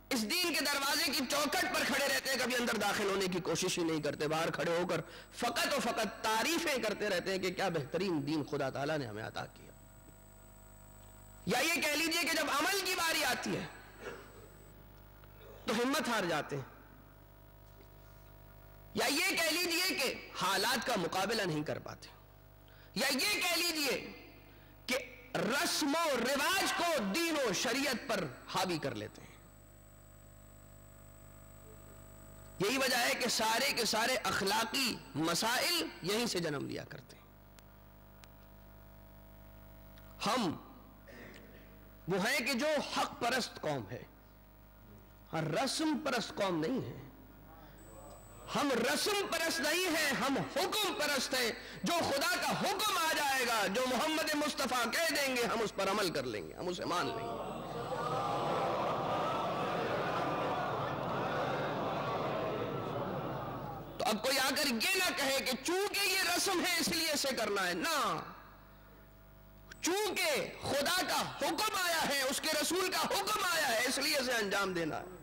اس دین کے دروازے کی چوکھٹ پر کھڑے رہتے ہیں، کبھی اندر داخل ہونے کی کوشش ہی نہیں کرتے، باہر کھڑے ہو کر فقط و فقط تعریفیں کرتے رہتے ہیں کہ کیا بہترین دین خدا تعالیٰ نے ہمیں عطا کیا۔ یا یہ کہہ لیجئے کہ جب عمل کی باری آتی ہے تو ہمت ہار جاتے ہیں، یا یہ کہہ لیجئے کہ حالات کا مقابلہ نہیں کر پاتے، یا یہ کہہ لیجئے کہ رسم و رواج کو دین و شریعت پر حاوی کر لیتے ہیں۔ یہی وجہ ہے کہ سارے کے سارے اخلاقی مسائل یہیں سے جنم لیا کرتے ہیں۔ ہم وہ ہیں کہ جو حق پرست قوم ہے، رسم پرست قوم نہیں ہے۔ ہم رسم پرست نہیں ہیں، ہم حکم پرست ہیں۔ جو خدا کا حکم آ جائے گا، جو محمد مصطفیٰ کہہ دیں گے، ہم اس پر عمل کر لیں گے، ہم اسے مان لیں گے۔ تو اب کوئی آ کر یہ نہ کہے کہ چونکہ یہ رسم ہے اس لیے اسے کرنا ہے، نہ، چونکہ خدا کا حکم آیا ہے، اس کے رسول کا حکم آیا ہے، اس لیے اسے انجام دینا ہے۔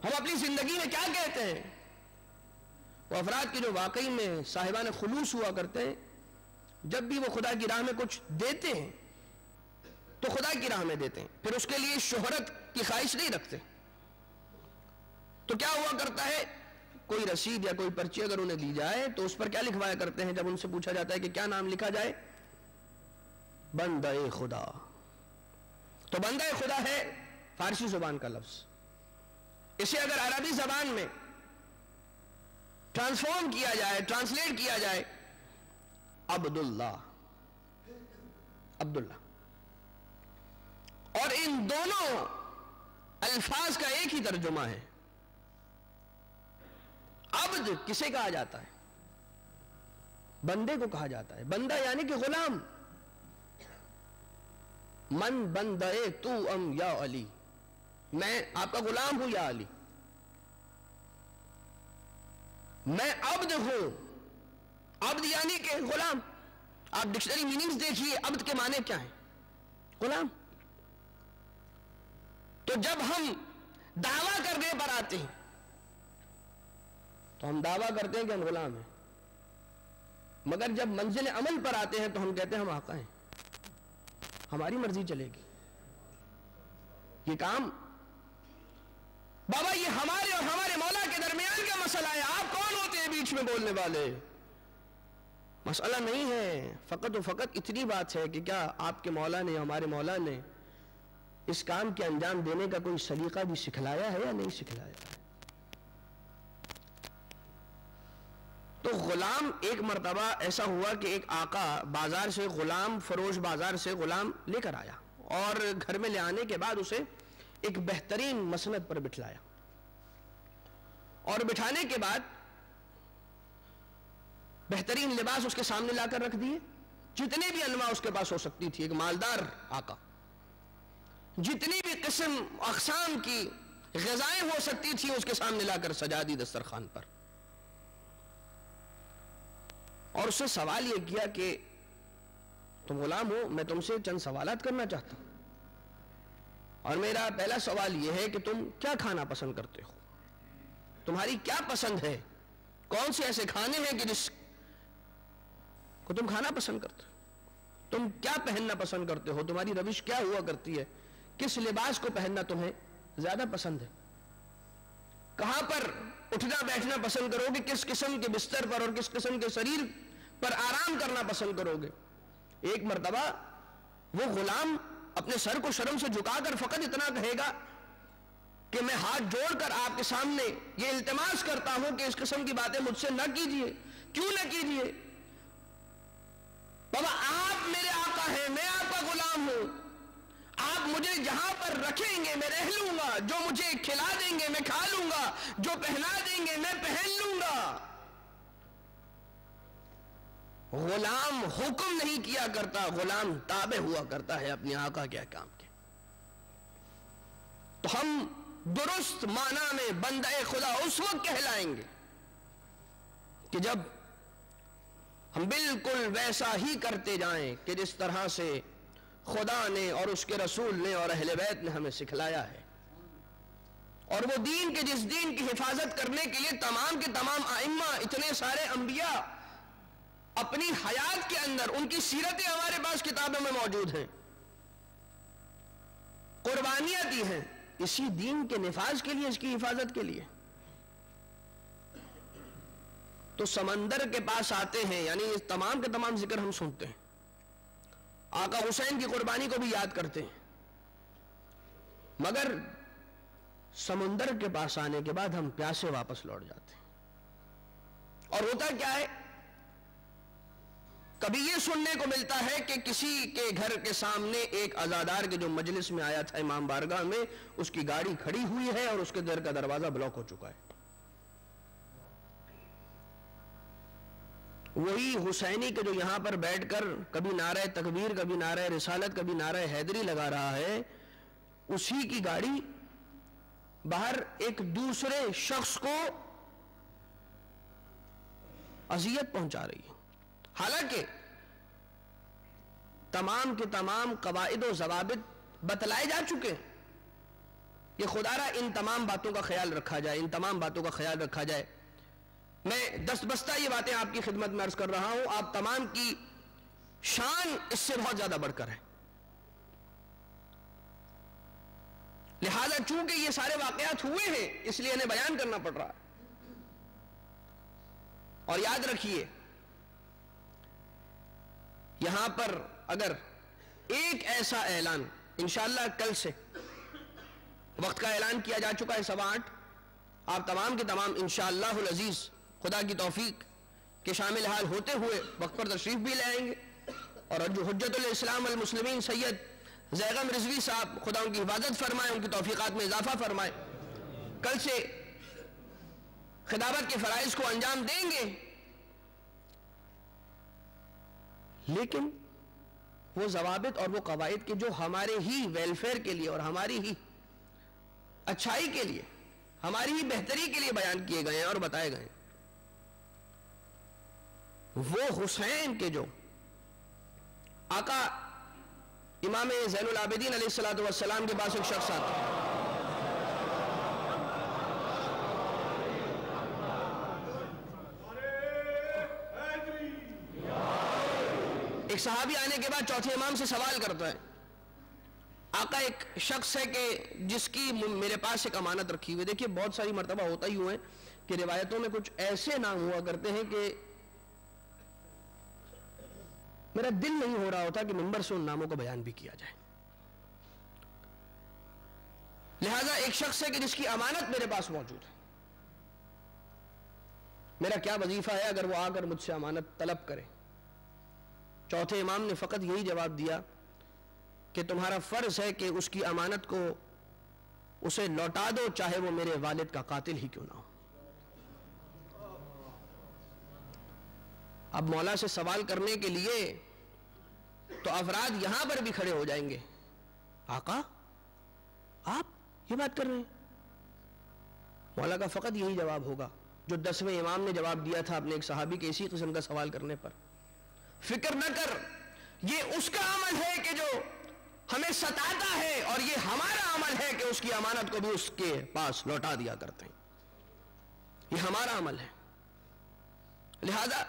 ہم اپنی زندگی میں کیا کہتے ہیں؟ وہ افراد کی جو واقعی میں صاحبان خلوص ہوا کرتے ہیں، جب بھی وہ خدا کی راہ میں کچھ دیتے ہیں تو خدا کی راہ میں دیتے ہیں، پھر اس کے لیے شہرت کی خواہش نہیں رکھتے۔ تو کیا ہوا کرتا ہے، کوئی رسید یا کوئی پرچی اگر انہیں دی جائے تو اس پر کیا لکھوایا کرتے ہیں؟ جب ان سے پوچھا جاتا ہے کہ کیا نام لکھا جائے، بندہ خدا۔ تو بندہ خدا ہے فارسی زبان کا لفظ، اسے اگر عربی زبان میں ٹرانسفارم کیا جائے، ٹرانسلیٹ کیا جائے، عبداللہ، عبداللہ۔ اور ان دونوں الفاظ کا ایک ہی ترجمہ ہے۔ عبد کسے کہا جاتا ہے؟ بندے کو کہا جاتا ہے۔ بندہ یعنی کہ غلام۔ من بندے تو ام یا علی، میں آپ کا غلام ہوں یا علی، میں عبد ہوں۔ عبد یعنی کہ غلام۔ آپ ڈکشنری میننگز دیکھیے، عبد کے معنی کیا ہیں؟ غلام۔ تو جب ہم دعویٰ کرنے پر آتے ہیں تو ہم دعویٰ کرتے ہیں کہ ہم غلام ہیں، مگر جب منزل عمل پر آتے ہیں تو ہم کہتے ہیں ہم آقا ہیں، ہماری مرضی چلے گی۔ یہ کام بابا، یہ ہمارے اور ہمارے مولا کے درمیان کا مسئلہ ہے، آپ کون ہوتے ہیں بیچ میں بولنے والے؟ مسئلہ نہیں ہے، فقط و فقط اتنی بات ہے کہ کیا آپ کے مولا نے، ہمارے مولا نے اس کام کے انجام دینے کا کوئی سلیقہ بھی سکھلایا ہے یا نہیں سکھلایا ہے؟ تو غلام، ایک مرتبہ ایسا ہوا کہ ایک آقا بازار سے غلام فروش بازار سے غلام لے کر آیا، اور گھر میں لے آنے کے بعد اسے ایک بہترین مسند پر بٹھلایا، اور بٹھانے کے بعد بہترین لباس اس کے سامنے لا کر رکھ دیے، جتنی بھی انواع اس کے پاس ہو سکتی تھی، ایک مالدار آقا، جتنی بھی قسم اقسام کی غذائیں ہو سکتی تھی اس کے سامنے لا کر سجا دی دسترخوان پر، اور اس سے سوال یہ کیا کہ تم غلام ہو، میں تم سے چند سوالات کرنا چاہتا ہوں، اور میرا پہلا سوال یہ ہے کہ تم کیا کھانا پسند کرتے ہو؟ تمہاری کیا پسند ہے؟ کون سے ایسے کھانے ہیں کہ جس کو تم کھانا پسند کرتے ہو؟ تم کیا پہننا پسند کرتے ہو؟ تمہاری روش کیا ہوا کرتی ہے؟ کس لباس کو پہننا تمہیں زیادہ پسند ہے؟ کہاں پر اٹھنا بیٹھنا پسند کرو گے؟ کس قسم کے بستر پر اور کس قسم کے شریر پر آرام کرنا پسند کرو گے؟ ایک مرتبہ وہ غلام اپنے سر کو شرم سے جھکا کر فقط اتنا کہے گا کہ میں ہاتھ جوڑ کر آپ کے سامنے یہ التماس کرتا ہوں کہ اس قسم کی باتیں مجھ سے نہ کیجیے۔ کیوں نہ کیجیے؟ بابا، آپ میرے آقا ہیں، میں آپ کا غلام ہوں، آپ مجھے جہاں پر رکھیں گے میں رہ لوں گا، جو مجھے کھلا دیں گے میں کھا لوں گا، جو پہنا دیں گے میں پہن لوں گا۔ غلام حکم نہیں کیا کرتا، غلام تابع ہوا کرتا ہے اپنے آقا کے احکام کے۔ تو ہم درست معنی میں بندہ خدا اس وقت کہلائیں گے کہ جب ہم بالکل ویسا ہی کرتے جائیں کہ جس طرح سے خدا نے اور اس کے رسول نے اور اہل بیت نے ہمیں سکھلایا ہے، اور وہ دین کے جس دین کی حفاظت کرنے کے لیے تمام کے تمام ائمہ، اتنے سارے انبیاء اپنی حیات کے اندر ان کی سیرتیں ہمارے پاس کتابوں میں موجود ہیں، قربانیاں دی ہیں اسی دین کے نفاذ کے لیے، اس کی حفاظت کے لیے۔ تو سمندر کے پاس آتے ہیں، یعنی تمام کے تمام ذکر ہم سنتے ہیں، آقا حسین کی قربانی کو بھی یاد کرتے ہیں، مگر سمندر کے پاس آنے کے بعد ہم پیاسے واپس لوٹ جاتے ہیں۔ اور ہوتا کیا ہے، کبھی یہ سننے کو ملتا ہے کہ کسی کے گھر کے سامنے ایک عزادار کے جو مجلس میں آیا تھا امام بارگاہ میں، اس کی گاڑی کھڑی ہوئی ہے اور اس کے گھر کا دروازہ بلاک ہو چکا ہے۔ وہی حسینی کے جو یہاں پر بیٹھ کر کبھی نعرہ تکبیر، کبھی نعرہ رسالت، کبھی نعرہ حیدری لگا رہا ہے، اسی کی گاڑی باہر ایک دوسرے شخص کو اذیت پہنچا رہی ہے، حالانکہ تمام کے تمام قواعد و ضوابط بتلائے جا چکے ہیں کہ خدا را ان تمام باتوں کا خیال رکھا جائے، ان تمام باتوں کا خیال رکھا جائے۔ میں دست بستہ یہ باتیں آپ کی خدمت میں عرض کر رہا ہوں، آپ تمام کی شان اس سے بہت زیادہ بڑھ کر ہے، لہذا چونکہ یہ سارے واقعات ہوئے ہیں اس لیے انہیں بیان کرنا پڑ رہا ہے۔ اور یاد رکھیے، یہاں پر اگر ایک ایسا اعلان، انشاءاللہ کل سے وقت کا اعلان کیا جا چکا ہے 8:15، آپ تمام کے تمام انشاءاللہ العزیز خدا کی توفیق کے شامل حال ہوتے ہوئے وقت پر تشریف بھی لے آئیں گے، اور جو حجت الاسلام المسلمین سید زیغم رضوی صاحب، خدا ان کی حفاظت فرمائے، ان کی توفیقات میں اضافہ فرمائے، کل سے خطابت کے فرائض کو انجام دیں گے۔ لیکن وہ ضوابط اور وہ قواعد کے جو ہمارے ہی ویلفیئر کے لیے اور ہماری ہی اچھائی کے لیے، ہماری ہی بہتری کے لیے بیان کیے گئے ہیں اور بتائے گئے ہیں، وہ حسین کے جو آقا امام زین العابدین علیہ السلام کے پاس ایک شخص آتا ہے، ایک صحابی آنے کے بعد چوتھے امام سے سوال کرتا ہے، آقا ایک شخص ہے کہ جس کی میرے پاس ایک امانت رکھی ہوئی۔ دیکھیے بہت ساری مرتبہ ہوتا ہی ہوا ہے کہ روایتوں میں کچھ ایسے نام ہوا کرتے ہیں کہ میرا دل نہیں ہو رہا ہوتا کہ ممبر سے ان ناموں کو بیان بھی کیا جائے۔ لہذا ایک شخص ہے کہ جس کی امانت میرے پاس موجود ہے، میرا کیا وظیفہ ہے اگر وہ آ کر مجھ سے امانت طلب کرے؟ چوتھے امام نے فقط یہی جواب دیا کہ تمہارا فرض ہے کہ اس کی امانت کو اسے لوٹا دو، چاہے وہ میرے والد کا قاتل ہی کیوں نہ ہو۔ اب مولا سے سوال کرنے کے لیے تو افراد یہاں پر بھی کھڑے ہو جائیں گے، آقا آپ یہ بات کر رہے ہیں؟ مولا کا فقط یہی جواب ہوگا جو 10ویں امام نے جواب دیا تھا اپنے ایک صحابی کے اسی قسم کا سوال کرنے پر، فکر نہ کر، یہ اس کا عمل ہے کہ جو ہمیں ستاتا ہے، اور یہ ہمارا عمل ہے کہ اس کی امانت کو بھی اس کے پاس لوٹا دیا کرتے ہیں، یہ ہمارا عمل ہے۔ لہذا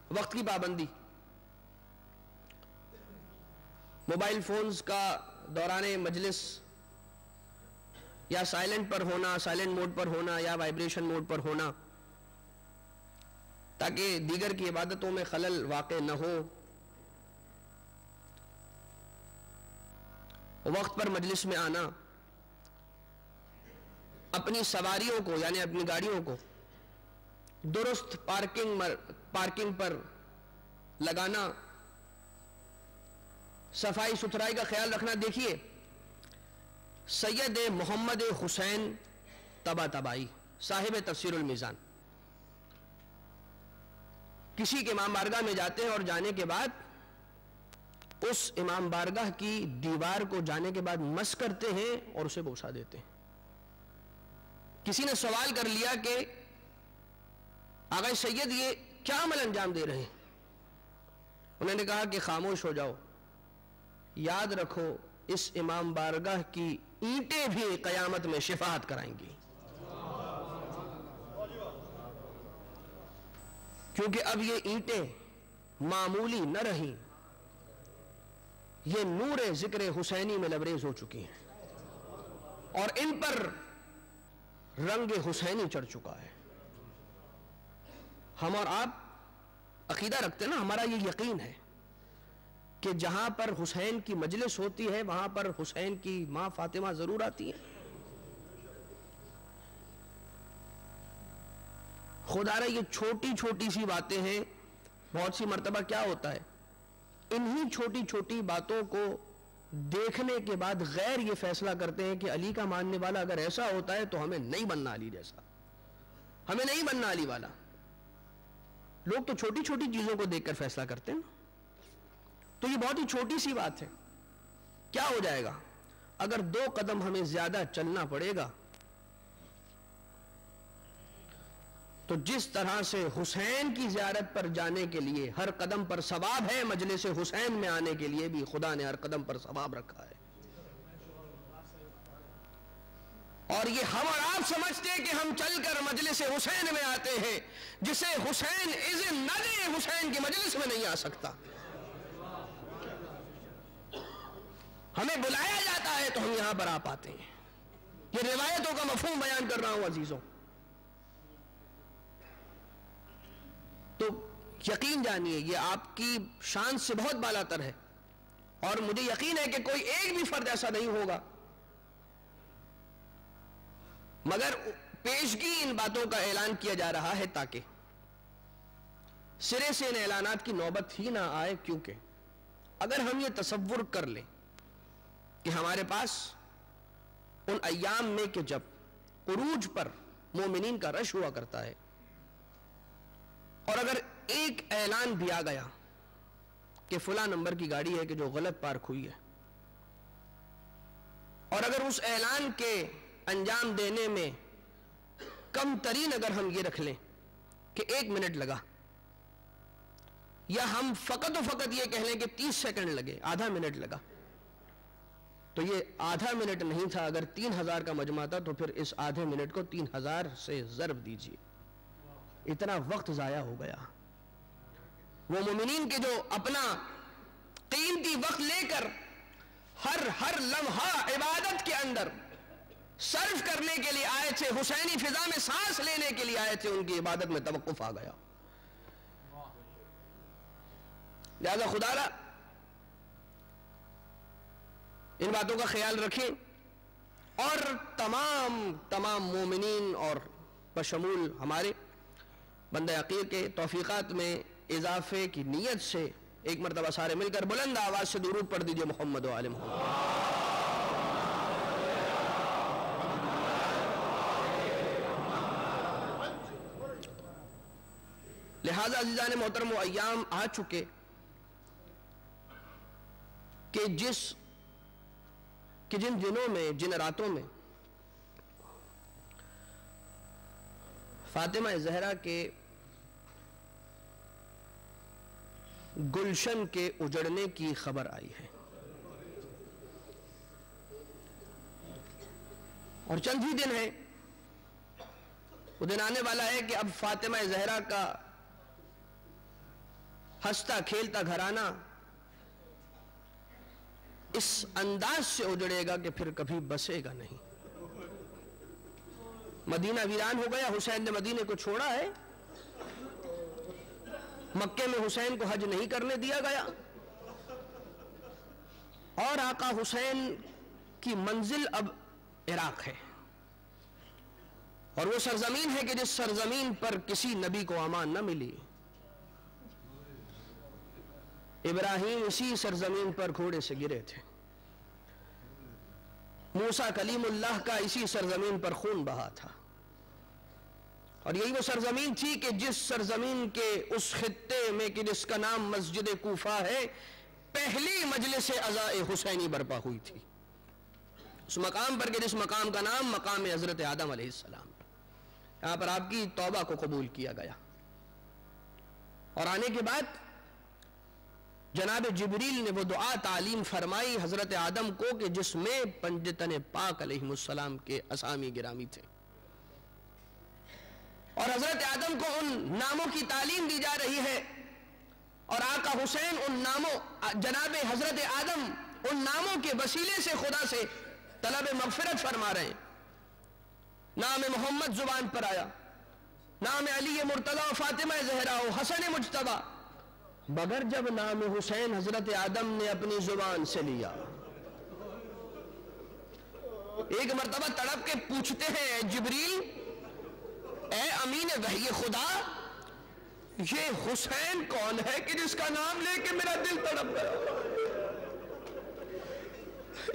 وقت کی پابندی، موبائل فونز کا دوران مجلس یا سائلنٹ پر ہونا، سائلنٹ موڈ پر ہونا یا وائبریشن موڈ پر ہونا، تاکہ دیگر کی عبادتوں میں خلل واقع نہ ہو، وقت پر مجلس میں آنا، اپنی سواریوں کو یعنی اپنی گاڑیوں کو درست پارکنگ پر لگانا، صفائی ستھرائی کا خیال رکھنا۔ دیکھیے سید محمد حسین طباطبائی صاحب تفسیر المیزان کسی کے امام بارگاہ میں جاتے ہیں اور جانے کے بعد اس امام بارگاہ کی دیوار کو جانے کے بعد مس کرتے ہیں اور اسے بوسہ دیتے ہیں۔ کسی نے سوال کر لیا کہ آقا سید یہ کیا عمل انجام دے رہے ہیں؟ انہوں نے کہا کہ خاموش ہو جاؤ، یاد رکھو اس امام بارگاہ کی اینٹیں بھی قیامت میں شفاعت کرائیں گی، کیونکہ اب یہ اینٹیں معمولی نہ رہیں، یہ نور ذکر حسینی میں لبریز ہو چکی ہیں اور ان پر رنگ حسینی چڑھ چکا ہے۔ ہم اور آپ عقیدہ رکھتے ہیں نا، ہمارا یہ یقین ہے کہ جہاں پر حسین کی مجلس ہوتی ہے وہاں پر حسین کی ماں فاطمہ ضرور آتی ہیں۔ خدا رہا یہ چھوٹی چھوٹی سی باتیں ہیں، بہت سی مرتبہ کیا ہوتا ہے، انہی چھوٹی چھوٹی باتوں کو دیکھنے کے بعد غیر یہ فیصلہ کرتے ہیں کہ علی کا ماننے والا اگر ایسا ہوتا ہے تو ہمیں نہیں بننا علی جیسا، ہمیں نہیں بننا علی والا۔ لوگ تو چھوٹی چھوٹی چیزوں کو دیکھ کر فیصلہ کرتے ہیں، تو یہ بہت ہی چھوٹی سی بات ہے۔ کیا ہو جائے گا اگر 2 قدم ہمیں زیادہ چلنا پڑے گا تو جس طرح سے حسین کی زیارت پر جانے کے لیے ہر قدم پر ثواب ہے، مجلس حسین میں آنے کے لیے بھی خدا نے ہر قدم پر ثواب رکھا ہے۔ اور یہ ہم اور آپ سمجھتے ہیں کہ ہم چل کر مجلس حسین میں آتے ہیں، جسے حسین اذن نہ دے حسین کی مجلس میں نہیں آ سکتا۔ ہمیں بلایا جاتا ہے تو ہم یہاں پر آ پاتے ہیں۔ یہ روایتوں کا مفہوم بیان کر رہا ہوں عزیزوں۔ تو یقین جانیے یہ آپ کی شان سے بہت بالا تر ہے، اور مجھے یقین ہے کہ کوئی ایک بھی فرد ایسا نہیں ہوگا، مگر پیشگی ان باتوں کا اعلان کیا جا رہا ہے تاکہ سرے سے ان اعلانات کی نوبت ہی نہ آئے۔ کیونکہ اگر ہم یہ تصور کر لیں کہ ہمارے پاس ان ایام میں کہ جب عروج پر مومنین کا رش ہوا کرتا ہے، اور اگر ایک اعلان بھی آ گیا کہ فلاں نمبر کی گاڑی ہے کہ جو غلط پارک ہوئی ہے، اور اگر اس اعلان کے انجام دینے میں کم ترین اگر ہم یہ رکھ لیں کہ 1 منٹ لگا، یا ہم فقط و فقط یہ کہہ لیں کہ 30 سیکنڈ لگے، آدھا منٹ لگا، تو یہ آدھا منٹ نہیں تھا، اگر 3000 کا مجمع تھا تو پھر اس آدھے منٹ کو 3000 سے ضرب دیجئے، اتنا وقت ضائع ہو گیا۔ وہ مومنین کے جو اپنا قیمتی وقت لے کر ہر لمحہ عبادت کے اندر صرف کرنے کے لیے آئے تھے، حسینی فضا میں سانس لینے کے لیے آئے تھے، ان کی عبادت میں توقف آ گیا۔ لہذا خدا را ان باتوں کا خیال رکھیں، اور تمام مومنین اور بشمول ہمارے بندہ عقیر کے توفیقات میں اضافے کی نیت سے ایک مرتبہ سارے مل کر بلند آواز سے درود پڑھ دیجئے محمد و آل محمد۔ لہذا عزیزان محترم و ایام آ چکے کہ جن دنوں میں، جن راتوں میں فاطمہ زہرا کے گلشن کے اجڑنے کی خبر آئی ہے، اور چند ہی دن ہیں، وہ دن آنے والا ہے کہ اب فاطمہ زہرا کا ہنستا کھیلتا گھرانہ اس انداز سے اجڑے گا کہ پھر کبھی بسے گا نہیں۔ مدینہ ویران ہو گیا، حسین نے مدینے کو چھوڑا ہے، مکے میں حسین کو حج نہیں کرنے دیا گیا، اور آقا حسین کی منزل اب عراق ہے، اور وہ سرزمین ہے کہ جس سرزمین پر کسی نبی کو امان نہ ملی۔ ابراہیم اسی سرزمین پر گھوڑے سے گرے تھے، موسیٰ کلیم اللہ کا اسی سرزمین پر خون بہا تھا، اور یہی وہ سرزمین تھی کہ جس سرزمین کے اس خطے میں کہ جس کا نام مسجد کوفہ ہے، پہلی مجلس عزاء حسینی برپا ہوئی تھی، اس مقام پر کہ جس مقام کا نام مقام حضرت آدم علیہ السلام، یہاں پر آپ کی توبہ کو قبول کیا گیا، اور آنے کے بعد جناب جبریل نے وہ دعا تعلیم فرمائی حضرت آدم کو کہ جس میں پنجتن پاک علیہ السلام کے اسامی گرامی تھے، اور حضرت آدم کو ان ناموں کی تعلیم دی جا رہی ہے، اور آقا حسین ان ناموں، جناب حضرت آدم ان ناموں کے وسیلے سے خدا سے طلب مغفرت فرما رہے ہیں۔ نام محمد زبان پر آیا، نام علی مرتضی و فاطمہ زہرا و حسن مجتبی، مگر جب نام حسین حضرت آدم نے اپنی زبان سے لیا، ایک مرتبہ تڑپ کے پوچھتے ہیں اے جبریل، اے امین وحی خدا، یہ حسین کون ہے کہ جس کا نام لے کے میرا دل تڑپ گیا؟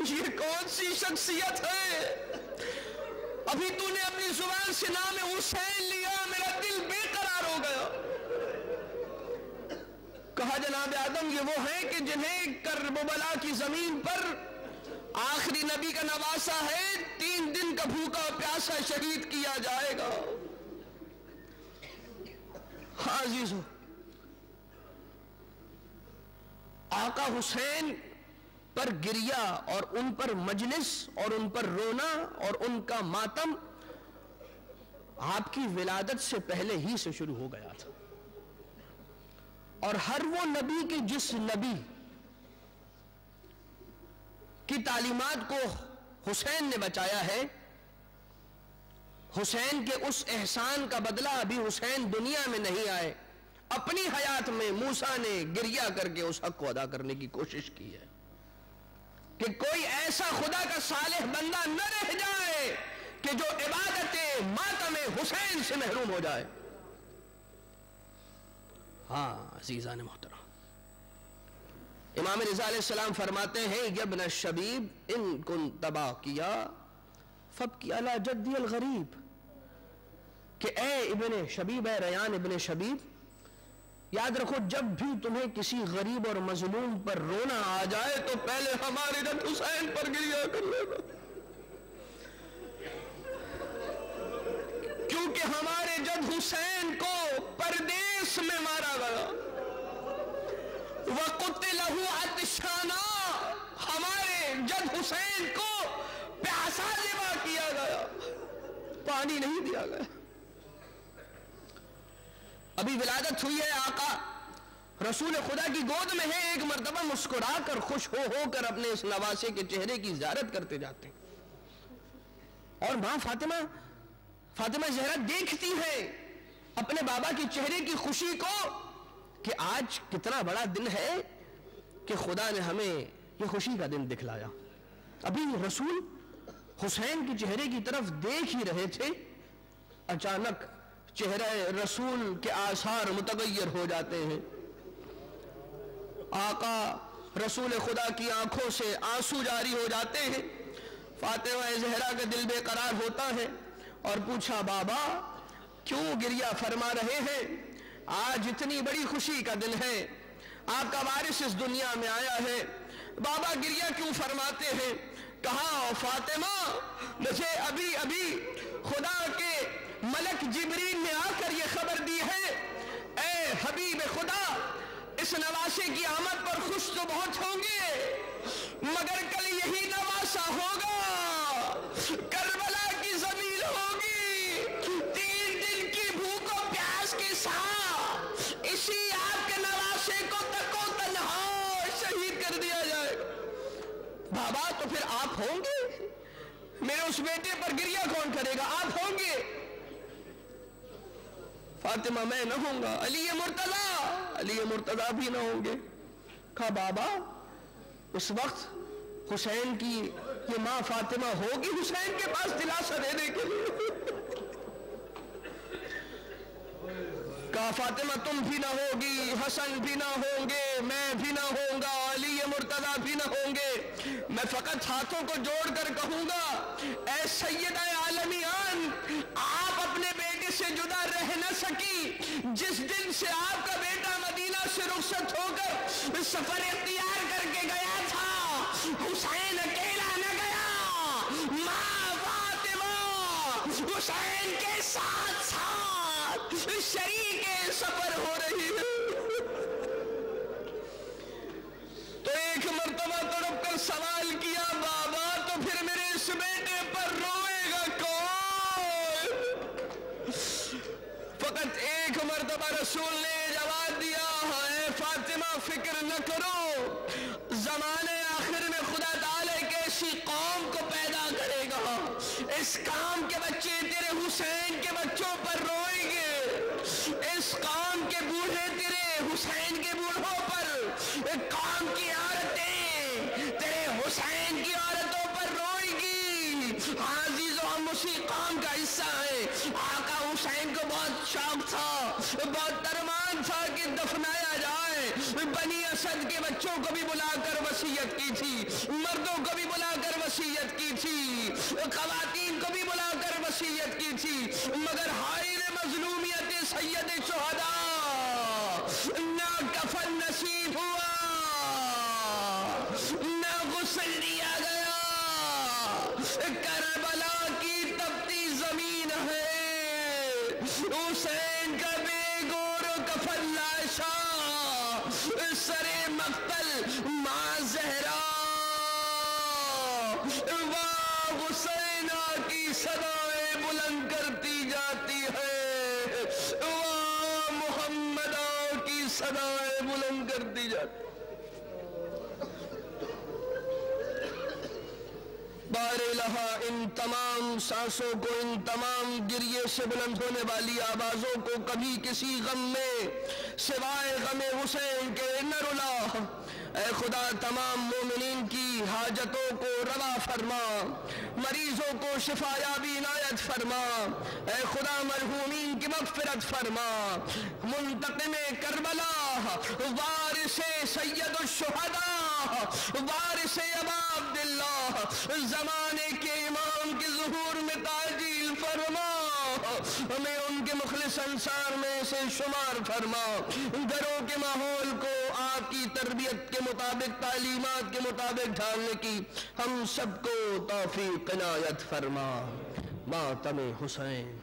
یہ کون سی شخصیت ہے؟ ابھی تو نے اپنی زبان سے نام حسین لیا، میرا دل بے قرار ہو گیا۔ کہا جناب آدم یہ وہ ہیں کہ جنہیں کرب و بلا کی زمین پر آخری نبی کا نواسا ہے، 3 دن کا بھوکا و پیاسا شہید کیا جائے گا۔ ہاں عزیزو، آقا حسین پر گریہ اور ان پر مجلس اور ان پر رونا اور ان کا ماتم آپ کی ولادت سے پہلے ہی سے شروع ہو گیا تھا، اور ہر وہ نبی کے جس نبی کی تعلیمات کو حسین نے بچایا ہے، حسین کے اس احسان کا بدلہ ابھی حسین دنیا میں نہیں آئے، اپنی حیات میں موسیٰ نے گریہ کر کے اس حق کو ادا کرنے کی کوشش کی ہے کہ کوئی ایسا خدا کا صالح بندہ نہ رہ جائے کہ جو عبادت ماتم حسین سے محروم ہو جائے۔ ہاں عزیزان محترم، امام رضا علیہ السلام فرماتے ہیں یبن الشبیب ان کن تبا کیا فبکی علی جدی الغریب، کہ اے ابن شبیب، اے ریان ابن شبیب، یاد رکھو جب بھی تمہیں کسی غریب اور مظلوم پر رونا آ جائے تو پہلے ہمارے جد حسین پر گریہ کر لینا، کیونکہ ہمارے جد حسین کو پردیس میں مارا گیا، وَقُتِلَهُ عَطْشَانًا، ہمارے جد حسین کو پیاسا ذبح کیا گیا، پانی نہیں دیا گیا۔ ابھی ولادت ہوئی ہے، آقا رسول خدا کی گود میں ہے، ایک مرتبہ مسکرا کر خوش ہو کر اپنے اس نواسے کے چہرے کی زیارت کرتے جاتے ہیں، اور ماں فاطمہ زہرا دیکھتی ہے اپنے بابا کے چہرے کی خوشی کو کہ آج کتنا بڑا دن ہے کہ خدا نے ہمیں یہ خوشی کا دن دکھلایا۔ ابھی رسول حسین کے چہرے کی طرف دیکھ ہی رہے تھے، اچانک چہرہ رسول کے آثار متغیر ہو جاتے ہیں، آقا رسول خدا کی آنکھوں سے آنسو جاری ہو جاتے ہیں، فاطمہ زہرا کا دل بے قرار ہوتا ہے اور پوچھا بابا کیوں گریہ فرما رہے ہیں؟ آج اتنی بڑی خوشی کا دن ہے، آپ کا وارث اس دنیا میں آیا ہے، بابا گریہ کیوں فرماتے ہیں؟ کہا فاطمہ مجھے ابھی خدا کے ملک جبریل نے آ کر یہ خبر دی ہے، اے حبیب خدا اس نواسے کی آمد پر خوش تو بہت ہوں گے، مگر کل یہی نواسا ہوگا، کربلا کی زمین ہوگی، 3 دن کی بھوک و پیاس کے ساتھ اسی آپ کے نواسے کو تکو تنہا شہید کر دیا جائے گا۔ بابا تو پھر آپ ہوں گے، میرے اس بیٹے پر گریہ کون کرے گا؟ آپ ہوں گے۔ فاطمہ میں نہ ہوں گا، علی مرتضی بھی نہ ہوں گے۔ کہا بابا اس وقت حسین کی یہ ماں فاطمہ ہوگی حسین کے پاس دلاسا دینے کے لیے؟ کہا فاطمہ تم بھی نہ ہوگی، حسن بھی نہ ہوں گے، میں بھی نہ ہوں گا، علی مرتضی بھی نہ ہوں گے، میں فقط ہاتھوں کو جوڑ کر کہوں گا اے سیدہ عالمیان، آپ اپنے بیٹے سے جدا رہ نہ سکی، جس دن سے آپ کا بیٹا مدینہ سے رخصت ہو کر سفر اختیار کر کے گیا تھا، حسین اکیلا نہ گیا، ماں فاطمہ حسین کے ساتھ ساتھ شریک سفر ہو رہی ہے۔ بیٹے پر روئے گا کون؟ فقط ایک مرتبہ رسول نے جواب دیا ہے فاطمہ فکر نہ کرو، زمانے آخر میں خدا تعالیٰ ایک ایسی قوم کو پیدا کرے گا، اس قوم کے بچے تیرے حسین کے بچوں پر روئیں گے، اس قوم کے بوڑھے تیرے حسین کے بوڑھوں پر، ایک قوم کی عورتیں تیرے حسین کی عورتوں پر روئیں گی۔ عزیزو ہم اسی قوم کا حصہ ہیں۔ آقا حسین کو بہت شوق تھا، بہت ارمان تھا کہ دفنایا جائے، بنی اسد کے بچوں کو بھی بلا کر وصیت کی تھی، مردوں کو بھی بلا کر وصیت کی تھی، خواتین کو بھی بلا کر وصیت کی تھی، مگر حائل مظلومیت سید شہداء نہ کفن نصیب ہوا، نہ غسل دیا گیا۔ کربلا کی تپتی زمین ہے، حسین کا بے گور و کفن لاشا، سرے مقتل ماں زہرا، واہ حسینہ کی صدائیں بلند کرتی جاتی ہے، واہ محمدہ کی صدائیں بلند کرتی جاتی ہے۔ بار الہا ان تمام سانسوں کو، ان تمام گریے سے بلند ہونے والی آوازوں کو کبھی کسی غم میں سوائے غم حسین کے نہ رلا۔ اے خدا تمام مومنین کی حاجتوں کو روا فرما، مریضوں کو شفا یابی عنایت فرما، اے خدا مرحومین کی مغفرت فرما۔ منتقم کربلا، وارث سید الشہداء، وارث ابا عبداللہ، زمانے کے امام کے ظہور میں تعجیل فرما، ہمیں ان کے مخلص انصار میں سے شمار فرما، گھروں کے ماحول کو آپ کی تربیت کے مطابق، تعلیمات کے مطابق ڈھالنے کی ہم سب کو توفیق عنایت فرما۔ ماتم حسین۔